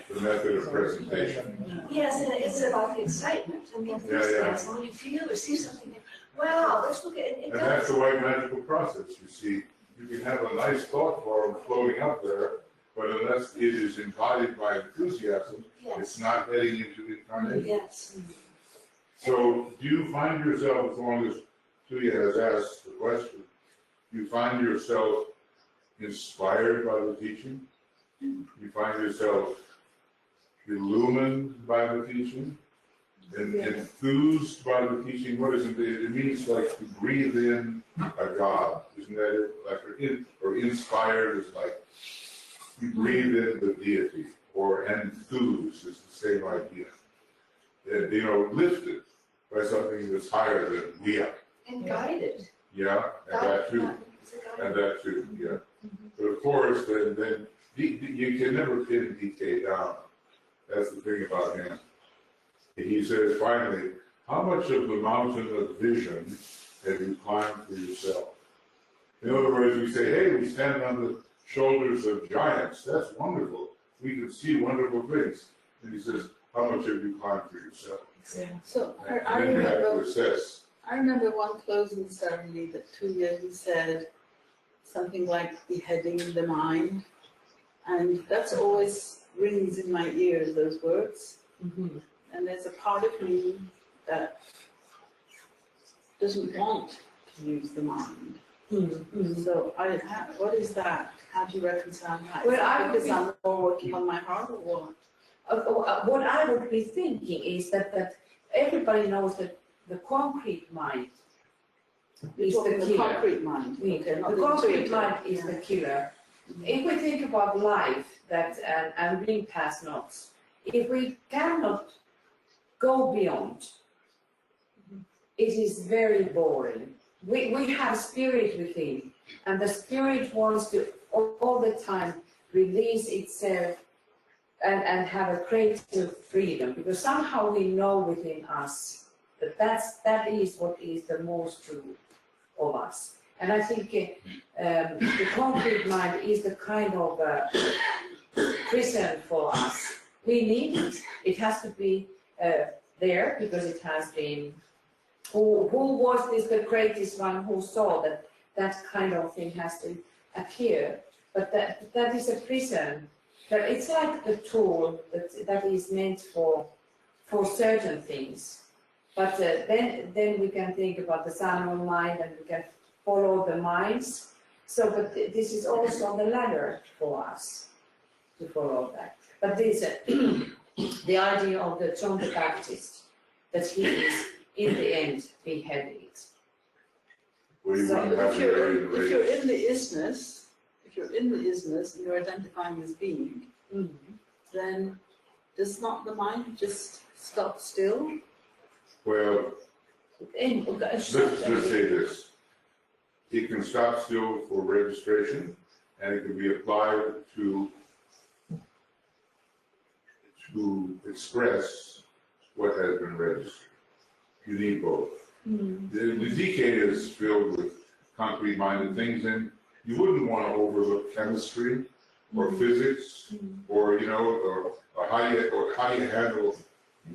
the method of presentation. Yes, and it's about the excitement and the enthusiasm. When you feel or see something, wow, let's look at it. And that's the white magical process, you see. You can have a nice thought form floating up there, but unless it is embodied by enthusiasm, it's not heading into incarnation. Yes. So do you find yourself, as long as Tuya has asked the question, do you find yourself inspired by the teaching? You find yourself illumined by the teaching? And enthused by the teaching? What is it? It means like to breathe in a God. Isn't that it? Like, or inspired is like you breathe in the deity, or enthused is the same idea. And, you know, lifted by something that's higher than we are. And guided. Yeah, and that too. And that too, yeah. But of course, then you can never pin DK down. That's the thing about him. He says, finally, how much of the mountain of vision have you climbed for yourself? In other words, we say, hey, we stand on the shoulders of giants. That's wonderful. We can see wonderful things. And he says, how much have you climbed for yourself? So And then you have to assess. I remember one closing ceremony that Tuya said something like beheading the mind. And that's always rings in my ears, those words. And there's a part of me that doesn't want to use the mind. So what is that? How do you reconcile that? Well, Because I'm more working on my heart or what? What I would be thinking is that everybody knows that the concrete mind is the killer. Concrete mind. Okay, The concrete mind is the killer. If we think about life and being past knots, if we cannot go beyond, it is very boring. We have spirit within, and the spirit wants to all the time release itself and have a creative freedom, because somehow we know within us that that is what is the most true of us. And I think the concrete mind is the kind of prison for us. We need it. It has to be there because it has been. Who was this the greatest one who saw that that kind of thing has to appear? But that is a prison. But it's like the tool that is meant for certain things. But then we can think about the Samuel mind, and we can follow the minds. So, but this is also the ladder for us to follow that. But this the idea of the John the Baptist, that he is in the end beheaded. So if you're in the isness, and you're identifying as being, then does not the mind just stop still? Well, let's say this. It can stop still for registration, and it can be applied to express what has been registered. You need both. The decay is filled with concrete-minded things, and you wouldn't want to overlook chemistry or physics, or how you handle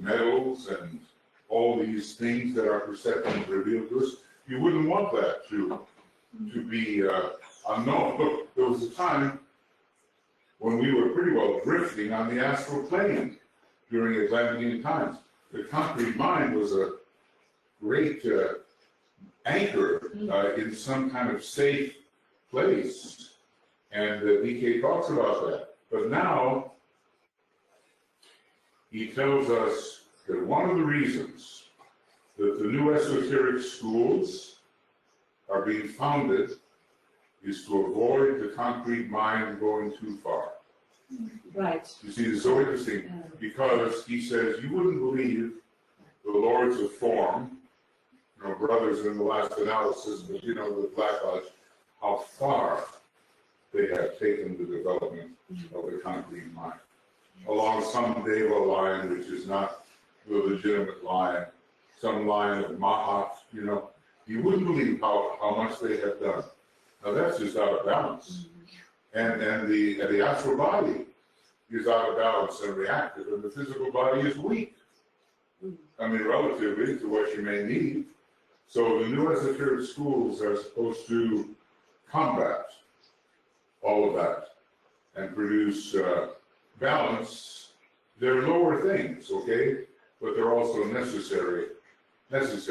metals and all these things that are perceptions revealed to us. You wouldn't want that to be unknown. There was a time when we were pretty well drifting on the astral plane during Atlantean times. The concrete mind was a great anchor in some kind of safe place, and DK talks about that. But now he tells us that one of the reasons that the new esoteric schools are being founded is to avoid the concrete mind going too far. Right. You see, it's so interesting because he says you wouldn't believe the lords of form, brothers in the last analysis, but the Black Lodge, how far they have taken the development of the concrete mind along some Deva line, which is not the legitimate line, some line of Mahat, you wouldn't believe how much they have done. Now that's just out of balance. And the astral body is out of balance and reactive, and the physical body is weak. I mean, relatively to what you may need. So the new esoteric schools are supposed to combat all of that and produce balance. They're lower things, okay? But they're also necessary things.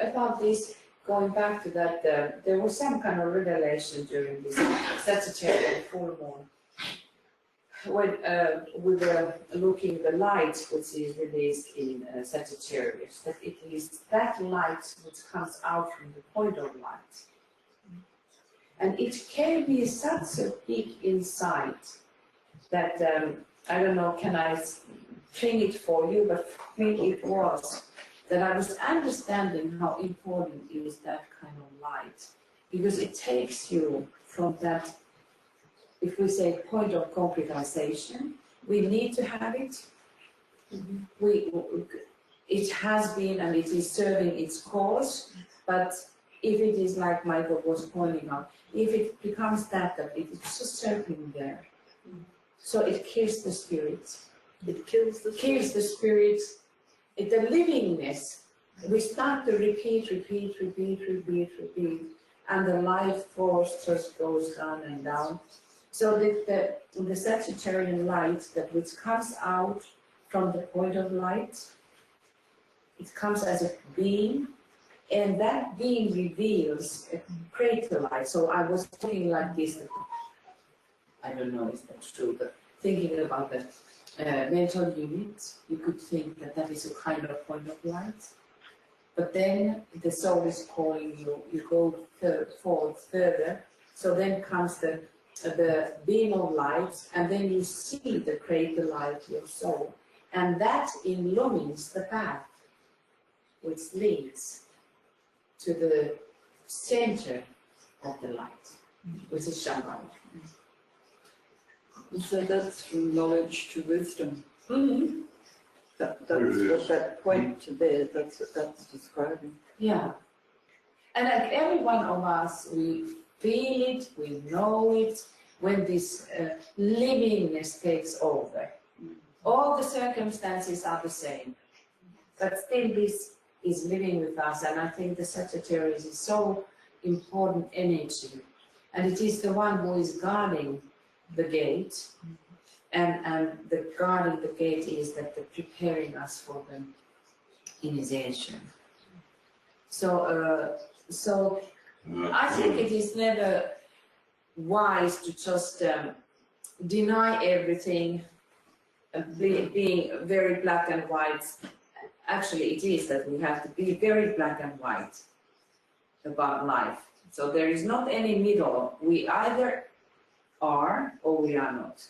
About this, going back to that, there was some kind of revelation during this Sagittarian full moon. When we were looking at the light which is released in Sagittarius, that it is that light which comes out from the point of light. And it can be such a big insight that, I don't know, can I bring it for you, but for me it was that I was understanding how important is that kind of light, because it takes you from that, if we say point of concretization, we need to have it. It has been and it is serving its cause, but if it is like Michael was pointing out, if it becomes that it is just circling there, so it kills the spirit. It kills the spirit. The livingness, we start to repeat, and the life force just goes down and down. So that the Sagittarian light that which comes out from the point of light, it comes as a beam, and that beam reveals a greater light. So I was thinking like this, I don't know if that's true, but thinking about the mental unit, you could think that that is a kind of point of light. But then the soul is calling you, you go forward further. So then comes the beam of light, and then you see the greater light, your soul. And that illumines the path which leads to the center of the light, which is Shambhala. So that's from knowledge to wisdom. Mm-hmm. That's what that point to there, that's what that's describing. Yeah. And like every one of us, we feel it, we know it, when this livingness takes over. All the circumstances are the same, but still this is living with us, and I think the Sagittarius is so important energy, and it is the one who is guarding the gate, and the guarding the gate is that they're preparing us for the initiation. So I think it is never wise to just deny everything, being very black and white. Actually, it is that we have to be very black and white about life. So there is not any middle. We either are or we are not.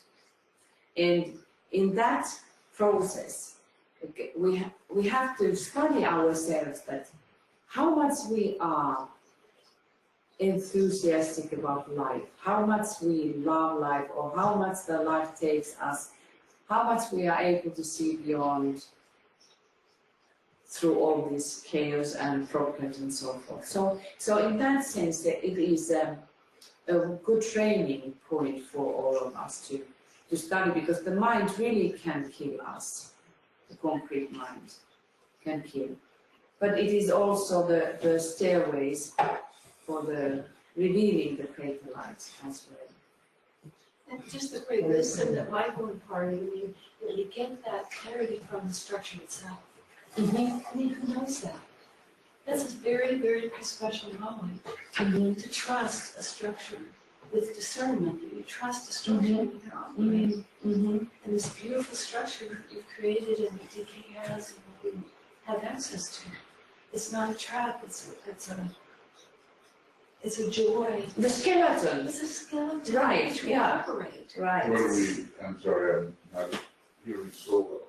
And in that process, we we have to study ourselves that how much we are enthusiastic about life, how much we love life, or how much the life takes us, how much we are able to see beyond through all this chaos and problems and so forth. So in that sense, it is a good training point for all of us to study, because the mind really can kill us. The concrete mind can kill. But it is also the stairways for the revealing the greater light as well. And just the great wisdom that Michael imparted, when you get that clarity from the structure itself. I mean, who knows that? That's a very, very special knowledge. To trust a structure with discernment, you trust a structure you can operate. And this beautiful structure you've created and the DK has and we have access to. It's not a trap, it's a joy. The skeleton. It's a skeleton. Right, which we yeah. operate. Right. What are we, I'm sorry, I'm not hearing so well.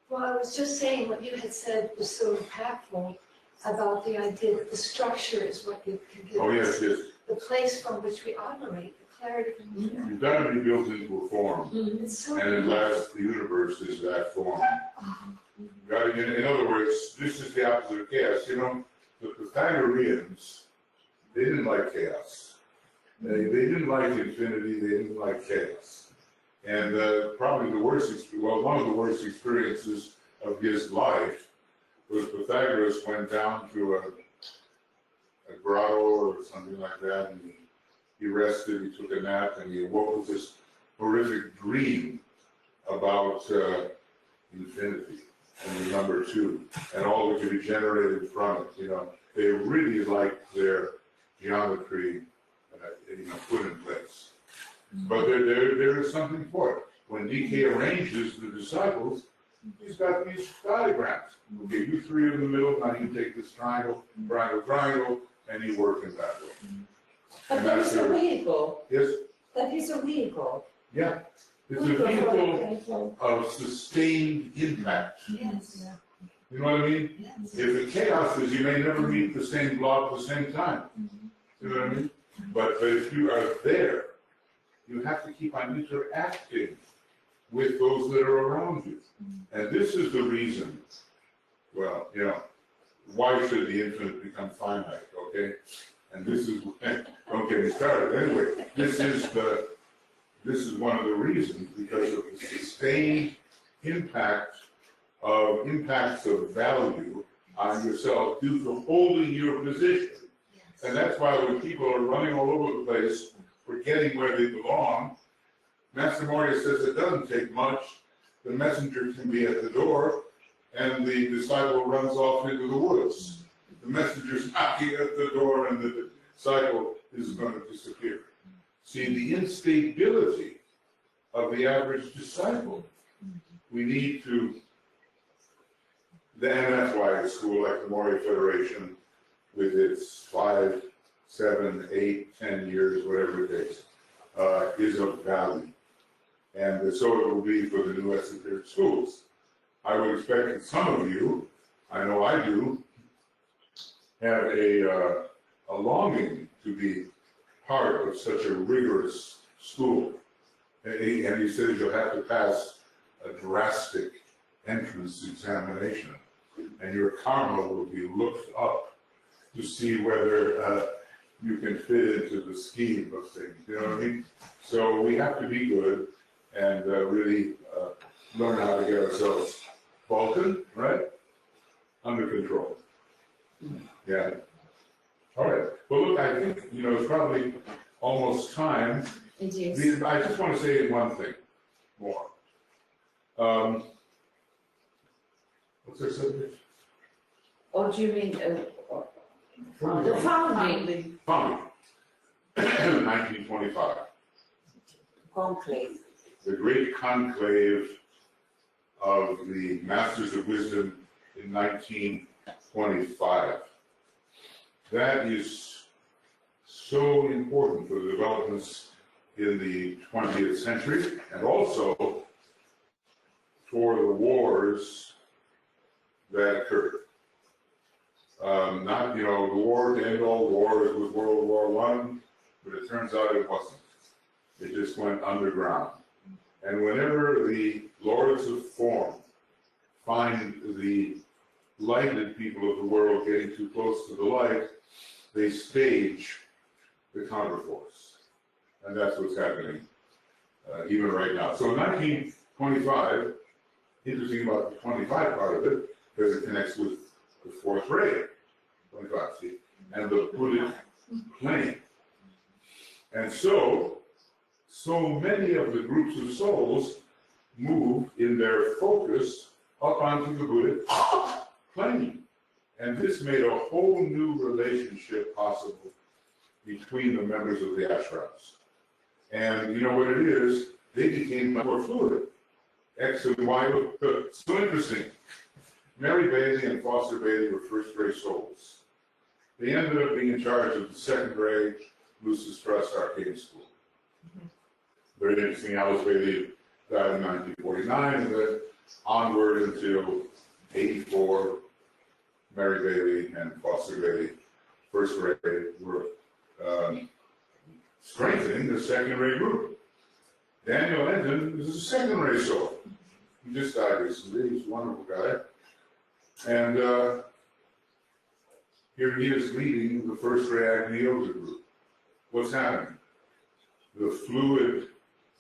Well, I was just saying what you had said was so impactful about the idea that the structure is what you can give Oh, us. yes, yes. The place from which we operate, the clarity from which we operate. You've got to be built into a form, It's so and at last the universe is that form. Got to, in other words, this is the opposite of chaos. You know, the Pythagoreans, they didn't like chaos. They didn't like infinity, they didn't like chaos. And probably the worst, one of the worst experiences of his life was Pythagoras went down to a grotto or something like that, and he rested, he took a nap, and he awoke with this horrific dream about infinity and the number 2 and all that could be generated from it. You know, they really liked their geometry, put in place. But there is something for it. When DK arranges the disciples, he's got these diagrams. Okay, you 3 in the middle, now you take this triangle, triangle, triangle, and you work in that way. But that is a vehicle. Yes? That is a vehicle. Yeah. It's a vehicle of sustained impact. Yes. You know what I mean? Yes. If the chaos is, you may never meet the same block at the same time. You know what I mean? But if you are there, you have to keep on interacting with those that are around you. And this is the reason, well, you know, why should the infinite become finite, okay? And this is, don't get me started. Anyway, this is one of the reasons, because of the sustained impacts of value on yourself due to holding your position. And that's why when people are running all over the place, forgetting where they belong, Master Moria says it doesn't take much. The messenger can be at the door, and the disciple runs off into the woods. The messenger's knocking at the door, and the disciple is going to disappear. See, the instability of the average disciple, we need to, and that's why a school like the Moria Federation, with its 5, 7, 8, 10 years, whatever it takes, is of value. And so it will be for the new esoteric schools. I would expect that some of you, I know I do, have a longing to be part of such a rigorous school. And he says you'll have to pass a drastic entrance examination, and your karma will be looked up to see whether you can fit into the scheme of things. You know what I mean? So we have to be good and really learn how to get ourselves Vulcan, right? Under control. Yeah. All right. Well, look, I think, it's probably almost time. It is. I just want to say one thing more. What's our subject? Or do you mean the founding? Founding. 1925. Conclave. The great conclave of the Masters of Wisdom in 1925. That is so important for the developments in the 20th century, and also for the wars that occurred. Not, the war to end all wars was World War I, but it turns out it wasn't. It just went underground. And whenever the lords of form find the lighted people of the world getting too close to the light, they stage the counterforce. And that's what's happening even right now. So in 1925, interesting about the 25 part of it, because it connects with the fourth ray, 25, see, and the Buddhic plane. And so many of the groups of souls move in their focus up onto the Buddhic plane. And this made a whole new relationship possible between the members of the ashrams. And you know what it is? They became more fluid. X and Y. So interesting. Mary Bailey and Foster Bailey were first ray souls. They ended up being in charge of the second ray Lucis Trust Arcade School. Very interesting. Alice Bailey died in 1949, and then onward until 84, Mary Bailey and Foster Bailey, first ray, were strengthening the second ray group. Daniel Enton is a second ray soul. He just died recently. He's a wonderful guy. And here he is leading the first ray Agni Yoga group. What's happening? The fluid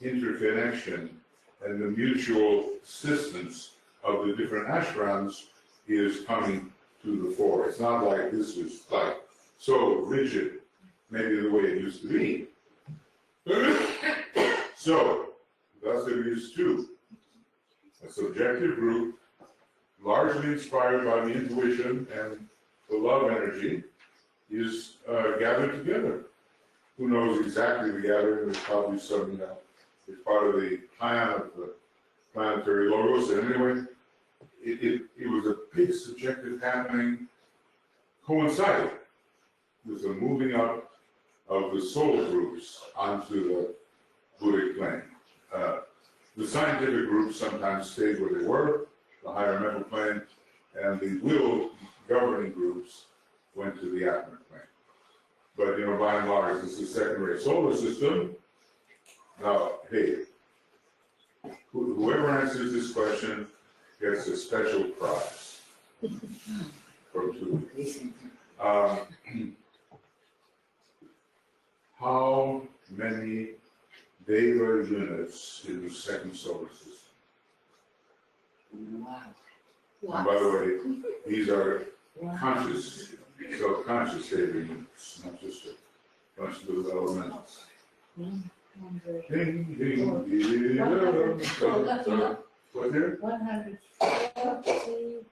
interconnection and the mutual assistance of the different ashrams is coming to the fore. It's not like this is like so rigid, maybe the way it used to be. So, thus it is too. A subjective group, largely inspired by the intuition and the love energy, is gathered together. Who knows exactly the gathering? There's probably some, it's part of the plan of the planetary logos. And anyway, it was a big subjective happening, coincided with the moving up of the soul groups onto the Buddhic plane. The scientific groups sometimes stayed where they were, the higher mental plane, and the will governing groups went to the Atmic plane. But, by and large, it's the second ray solar system. Now, hey, whoever answers this question gets a special prize from two. How many Deva units in the second solar system? Wow. And by the way, these are conscious, self-conscious Deva units, not just a bunch of little elementals. Ding, ding, ding, what there? 140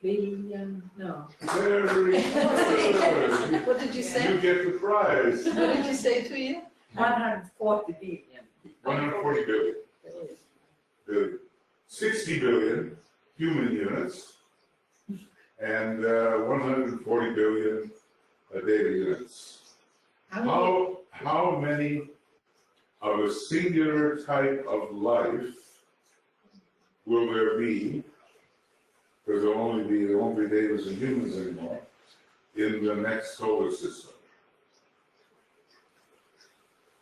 billion, no. Very good. What did you say? You get the prize. What did you say to you? 140 billion. 140 billion. Billion. 60 billion human units and 140 billion data units. How many of a singular type of life will there be? Because there won't be Devas and humans anymore in the next solar system.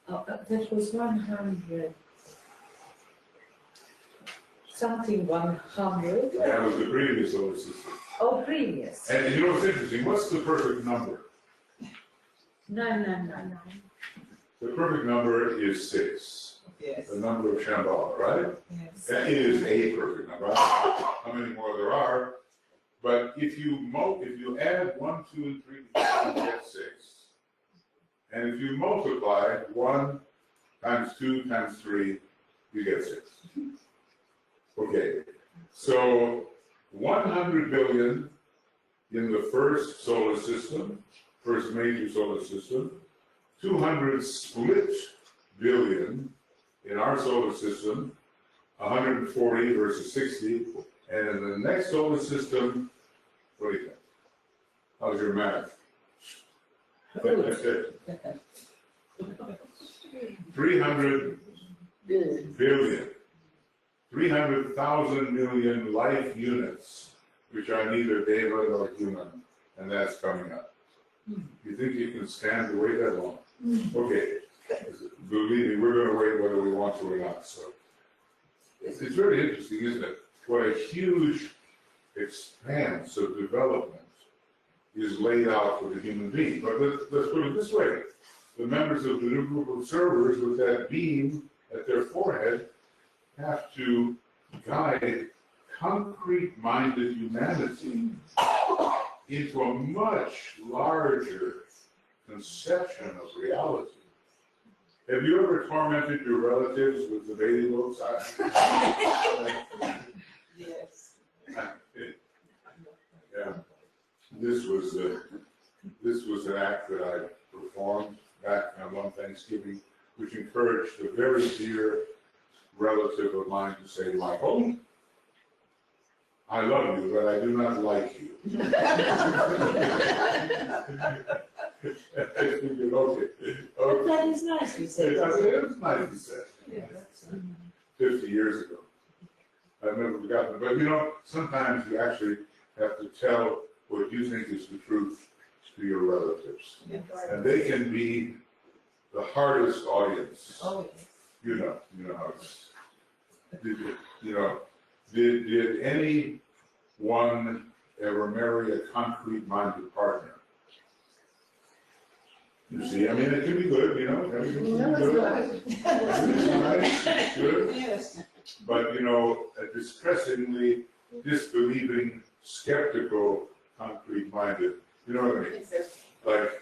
Oh, that was 100. Something 100. That was the previous solar system. Oh, previous. And you know what's interesting? What's the perfect number? 999. The perfect number is 6. Yes. The number of Shambhala, right? Yes. That is a perfect number. I don't know how many more there are, but if you add 1, 2, and 3 together, you get 6. And if you multiply 1 times 2 times 3, you get 6. Okay, so 100 billion in the first solar system, first major solar system, 200 split billion in our solar system, 140 versus 60, and in the next solar system, what do you think? How's your math? That's it. 300 billion. 300,000 million life units, which are neither deva nor human, and that's coming up. You think you can stand to wait that long? Okay, believe me, we're going to wait whether we want to or not. So it's very interesting, isn't it? What a huge expanse of development is laid out for the human being. But let's put it this way. The members of the new group of servers with that beam at their forehead have to guide concrete-minded humanity into a much larger conception of reality. Have you ever tormented your relatives with the baby books? Yes. Yeah. This was an act that I performed back on one Thanksgiving, which encouraged a very dear relative of mine to say, Michael, I love you, but I do not like you. Okay. That is nice, you say. It was nice to say. 50 years ago. I've never forgotten it. But you know, sometimes you actually have to tell what you think is the truth to your relatives. And they can be the hardest audience. Oh, You know how it's. Did anyone ever marry a concrete-minded partner? You see, I mean, it can be good, you know. Everything can be good. Nice, good. yes. But, you know, a distressingly disbelieving, skeptical, concrete-minded. You know what I mean? Like,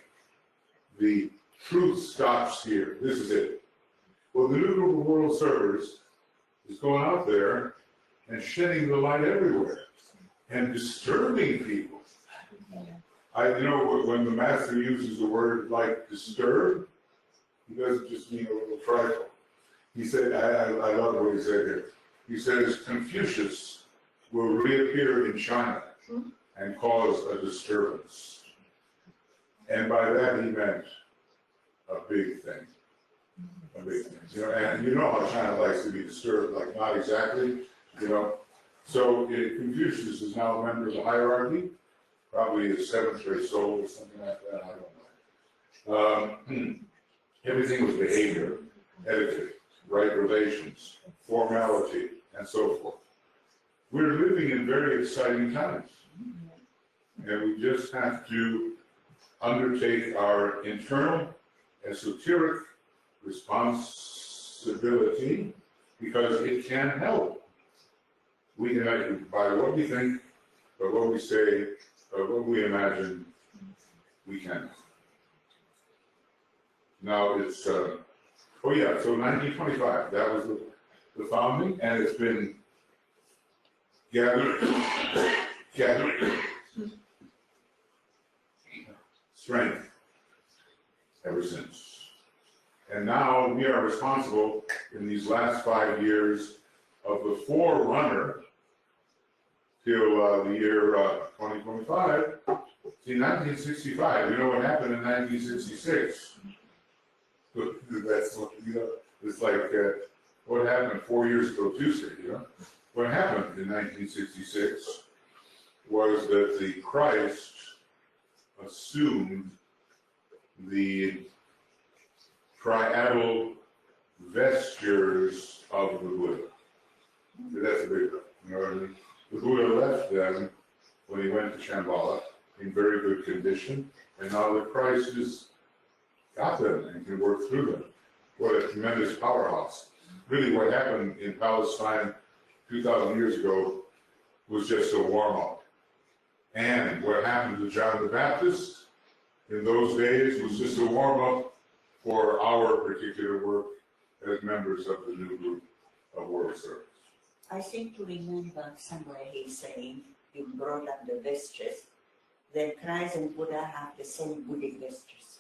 the truth stops here. This is it. Well, the new group of world servers is going out there and shedding the light everywhere and disturbing people. When the master uses the word like disturb, he doesn't just mean a little trifle. He said, I love what he said here. He says Confucius will reappear in China and cause a disturbance. And by that he meant a big thing. A big thing. And you know how China likes to be disturbed, like not exactly, So Confucius is now a member of the hierarchy, probably a seventh grade soul or something like that, I don't know. Everything was behavior, etiquette, right relations, formality, and so forth. We're living in very exciting times. And we just have to undertake our internal esoteric responsibility because it can help. We can, by what we think, by what we say, by what we imagine, we can. Now it's, so 1925, that was the founding, and it's been gathered strength ever since. And now we are responsible in these last 5 years of the forerunner till the year 2025. See, 1965, you know what happened in 1966? That's, it's like what happened 4 years ago Tuesday, What happened in 1966 was that the Christ assumed the triadal vestures of the Buddha. That's a big one, you know what I mean? The Buddha left them when he went to Shambhala in very good condition, and now the Christ has got them and can work through them. What a tremendous powerhouse. Really what happened in Palestine 2,000 years ago was just a warm-up. And what happened to John the Baptist in those days was just a warm-up for our particular work as members of the new group of world service. I seem to remember somewhere he's saying, you brought up the vestures, that Christ and Buddha have the same Buddhic vestures.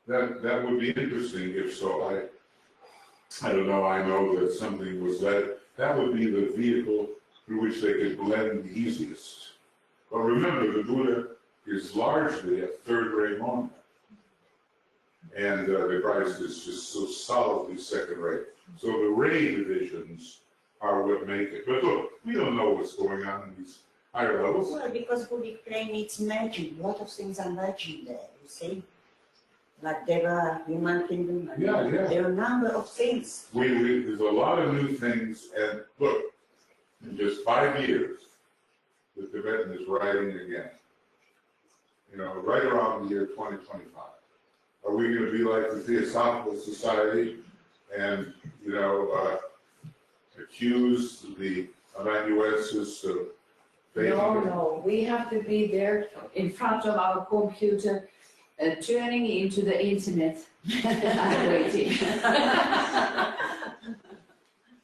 That would be interesting if so. I don't know, I know that something was that would be the vehicle through which they could blend the easiest. But remember, the Buddha is largely a third-rate monk. And the Christ is just so solidly second-rate. So the ray divisions are what make it. But look, we don't know what's going on in these higher levels. Well, because Buddhic plane needs merging. A lot of things are merging there, you see. Like there are human kingdom, and Yeah, yeah. there are a number of things. There's a lot of new things, and look, in just 5 years, the Tibetan is rising again. You know, right around the year 2025. Are we going to be like the Theosophical Society and, you know, accuse the amanuensis of faking? No, we have to be there in front of our computer, turning into the internet and waiting.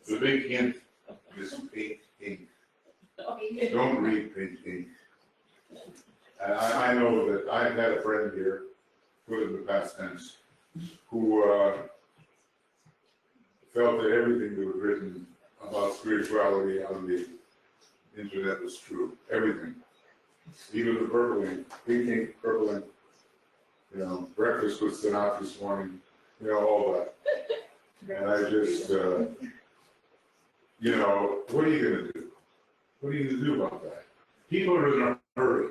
The big hint is pink ink. Don't read pink ink. And I know that I've had a friend here, put in the past tense, who felt that everything that was written about spirituality on the internet was true. Everything. Even the purple ink, pink ink, purple ink, you know, breakfast with Sinatra this morning, you know, all that. And I just, you know, what are you going to do? What are you going to do about that? People are in a hurry,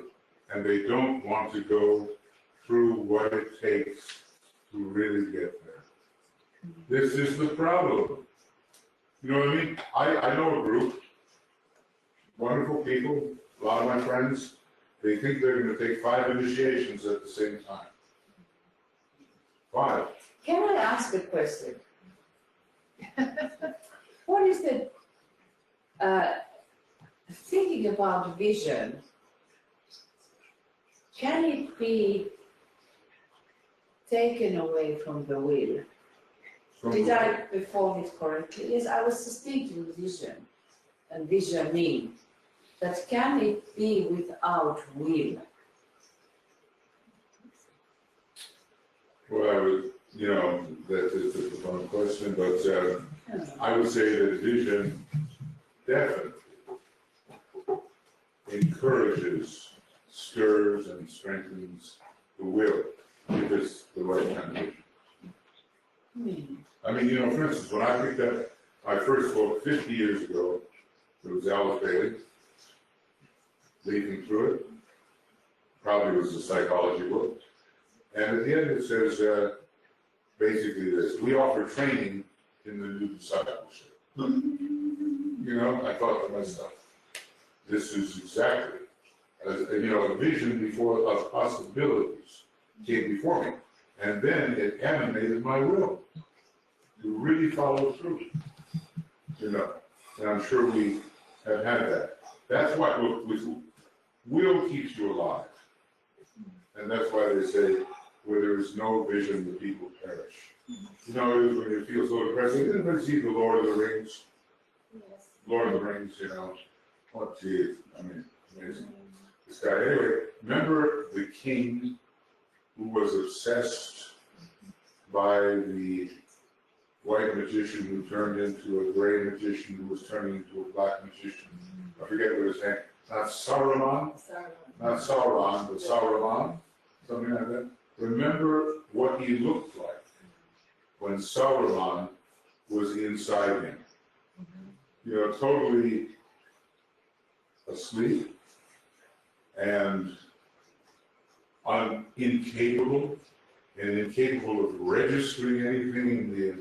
and they don't want to go through what it takes to really get there. This is the problem. You know what I mean? I know a group, wonderful people, a lot of my friends, they think they're going to take 5 initiations at the same time. 5. Can I ask a question? What is the thinking about vision? Can it be taken away from the will? Did I perform it correctly? Yes, I was just thinking vision and visioning. That can it be without will? Well, I would, you know, that is a fun question, but I would say that vision definitely encourages, stirs, and strengthens the will, if it's the right kind of vision. I mean, you know, for instance, when I picked up my first book 50 years ago, it was Alice Bailey, leafing through it. Probably was a psychology book. And at the end it says basically this: we offer training in the new discipleship. You know, I thought to myself, this is exactly, you know, a vision before of possibilities came before me. And then it animated my will to really follow through. You know, and I'm sure we have had that. That's what will keeps you alive. And that's why they say, where there is no vision, the people perish. You know, when you feel so depressed, anybody see the Lord of the Rings? Yes. Lord of the Rings, you know. Oh, geez, I mean, amazing. This guy, anyway, remember the king who was obsessed by the white magician who turned into a gray magician who was turning into a black magician? I forget what his name. Not Saruman, not Sauron, but Saruman, something like that. Remember what he looked like when Saruman was inside him. You know, totally asleep and incapable of registering anything in the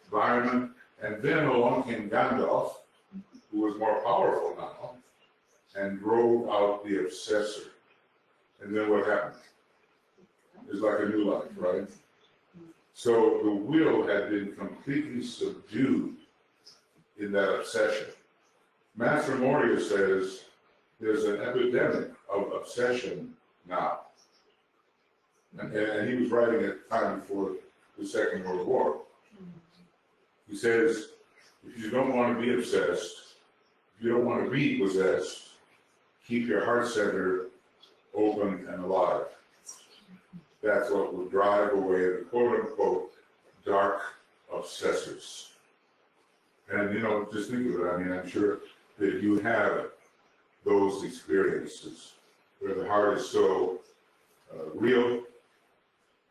environment. And then along came Gandalf, who was more powerful now, and drove out the obsessor. And then what happened? It's like a new life, right? So the will had been completely subdued in that obsession. Master Moria says there's an epidemic of obsession now. And he was writing at the time before the Second World War. He says, if you don't want to be obsessed, if you don't want to be possessed, keep your heart center open and alive. That's what will drive away the quote-unquote dark obsessors. And, you know, just think of it. I mean, I'm sure that you have those experiences where the heart is so real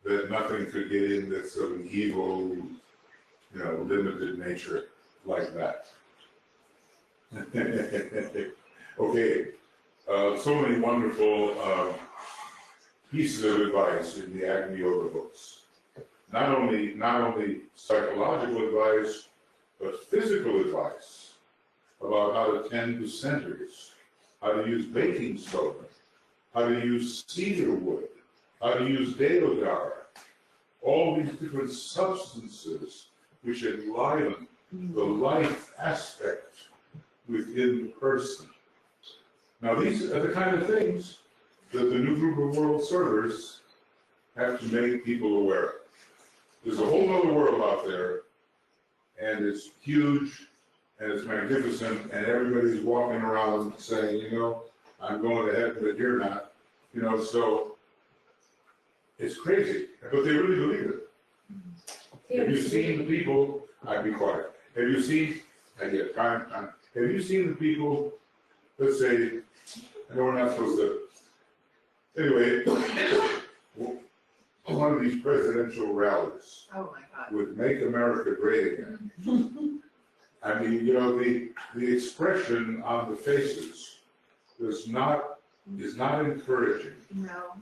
that nothing could get in that's of an evil, you know, limited nature like that. Okay, so many wonderful pieces of advice in the Agni Yoga books. Not only psychological advice, but physical advice about how to tend to centers, how to use baking soda, how to use cedar wood, how to use deodar, all these different substances which enliven the life aspect within the person. Now, these are the kind of things that the new group of world servers have to make people aware of. There's a whole other world out there, and it's huge, and it's magnificent, and everybody's walking around saying, you know, I'm going to heaven, but you're not. You know, so it's crazy, but they really believe it. Have you seen the people, I'd be quiet. Have you seen, I get time. Have you seen the people, let's say, I know we're not supposed to, anyway, one of these presidential rallies Oh, my God. would make America great again. I mean, you know, the expression on the faces is not encouraging. No.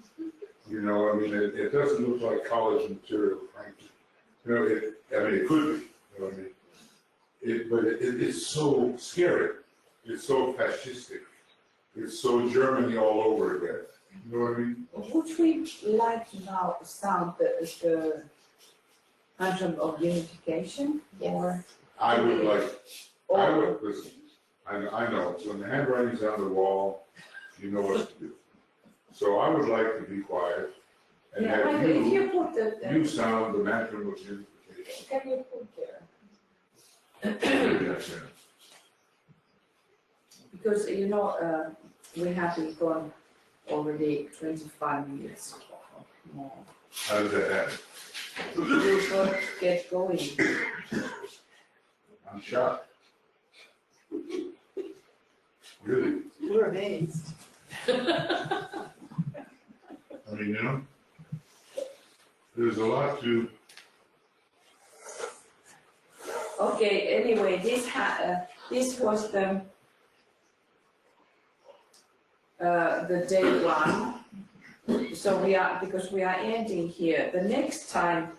You know, I mean, it doesn't look like college material, frankly. You know, it could be, you know what I mean? But it's so scary. It's so fascistic. It's so Germany all over again. You know what I mean? Would we like to now sound the anthem of unification? Or I would listen, I know, when the handwriting's on the wall, you know what to do. So I would like to be quiet and yeah, have if you put you sound the mantra of unification. can you put there? Because you know we have been gone already 25 years more. How does that happen? You got to get going. I'm shocked. Really? We're amazed. I mean, you know, there's a lot to. Okay. Anyway, this was the day one. So because we are ending here. The next time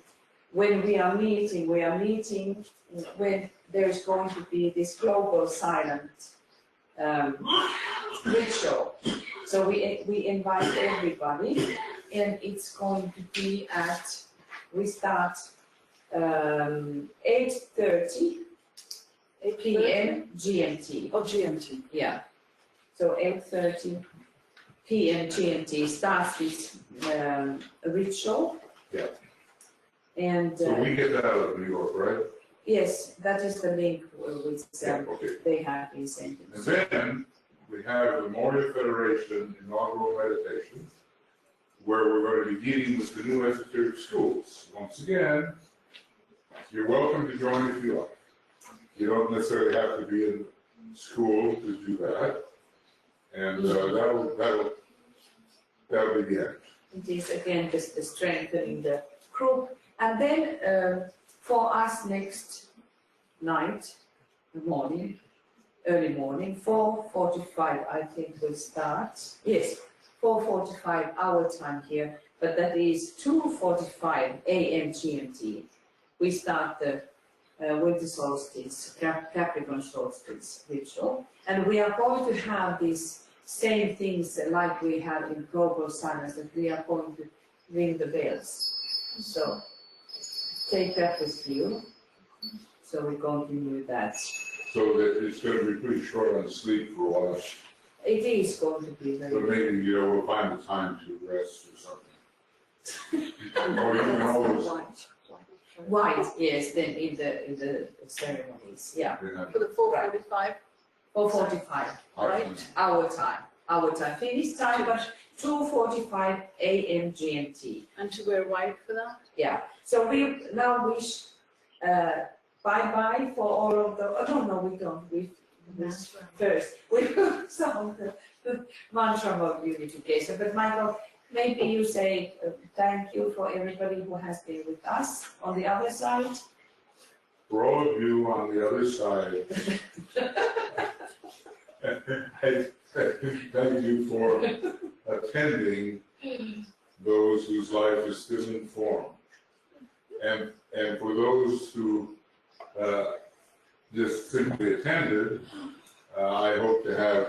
when we are meeting when there is going to be this global silent ritual. So we invite everybody, and it's going to be we start 8:30 p.m. GMT. Oh, GMT. Yeah. So 8:30 p.m. GMT starts this ritual. Yeah. And So we get that out of New York, right? yes, that is the link which Okay. they have been sending. And then we have the Moria Federation inaugural meditation, where we're going to be dealing with the new esoteric schools. Once again, you're welcome to join if you like. You don't necessarily have to be in school to do that. And that'll be the end. It is again just strengthening the group. And then for us next night, early morning, 4:45 I think will start. Yes, 4:45 our time here, but that is 2:45 a.m. GMT. We start the winter solstice, Capricorn solstice ritual, and we are going to have these same things like we have in global silence, that we are going to ring the bells. So take that with you. So we continue that. So that it's going to be pretty short on sleep for a while. It is going to be But very. maybe, you know, we'll find the time to rest or something. Or you can always. White, yes, then in the ceremonies, yeah. For the 4:45. 4:45, right? Our time. Finnish time, but 2:45 a.m. GMT. And to wear white for that? Yeah. So we now wish bye-bye for all of the. Oh no, we don't. We first we sound the mantra of unification. But Michael, maybe you say thank you for everybody who has been with us on the other side. for all of you on the other side, I thank you for attending those whose life is still informed. And for those who just simply attended, I hope to have,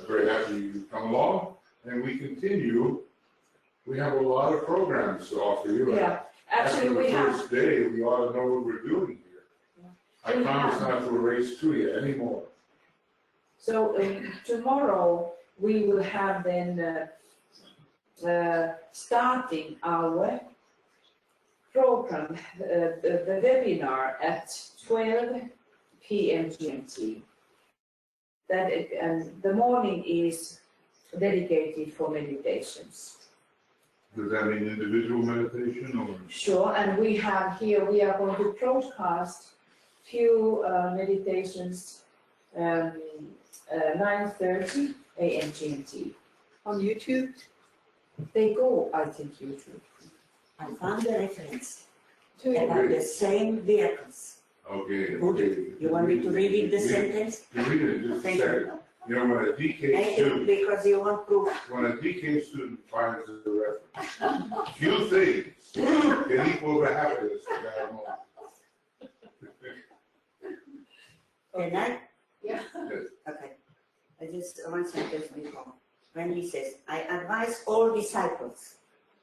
very happy you come along, and we continue. We have a lot of programs to offer you. Yeah, actually we After the have, first day, we ought to know what we're doing here. I We promise have. not to erase to you anymore. so tomorrow we will have then starting our program, the webinar at 12 p.m. GMT. And the morning is dedicated for meditations. Does that mean individual meditation or? Sure, and we have here, we are going to broadcast few meditations, 9:30 a.m. GMT. On YouTube? They go, I think, YouTube. I found the reference. To They have the same vehicles. Okay. You want me to read the sentence? You read it just a Thank second. you. You know, when a DK Thank you, student, because you want proof. when a DK student finds the reference, few things can equal the happiness of that moment. Can I? Yeah. Yes. Okay. I just one sentence before. When he says, I advise all disciples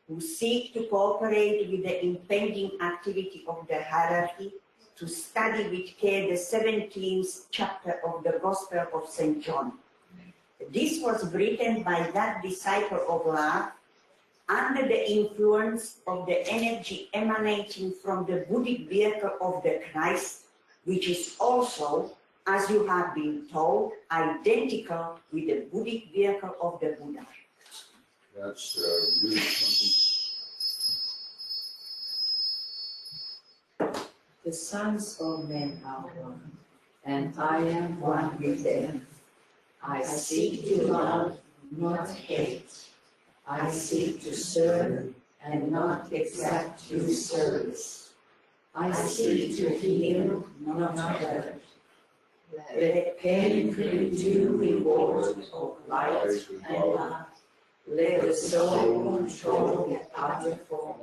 who seek to cooperate with the impending activity of the hierarchy to study with care the 17th chapter of the Gospel of St. John. This was written by that disciple of love under the influence of the energy emanating from the Buddhic vehicle of the Christ, which is also, as you have been told, identical with the Buddhic vehicle of the Buddha. That's really something. The sons of men are one, and I am one with them. I seek to love, not hate. I seek to serve and not exact due service. I seek to heal, not hurt. Let pain bring due reward of light and love. Let the soul control the outer form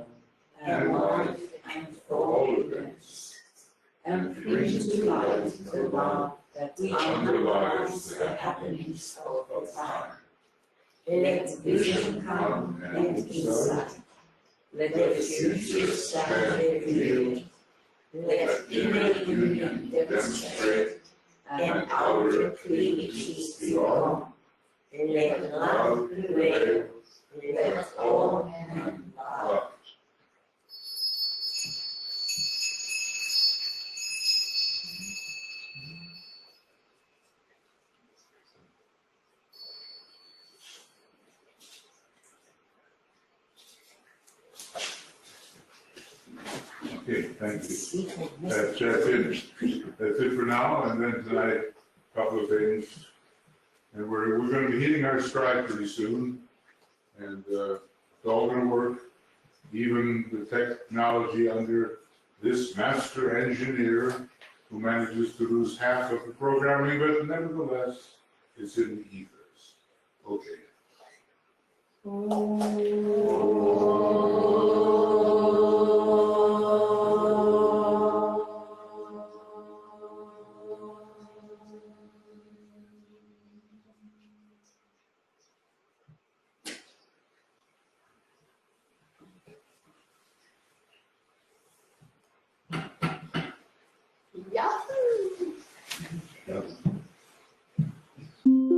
and life and all events. And bring to light the love that underlies the happenings of the time. Let vision come and insight. Let the future stand revealed. Let inner union demonstrate and outer cleavages be gone. Let love prevail. Let all men love. Okay, thank you. That's it. That's it for now, and then tonight, a couple of things. And we're going to be hitting our stride pretty soon, and it's all going to work. Even the technology under this master engineer who manages to lose half of the programming, but nevertheless, it's in the ethers. Okay.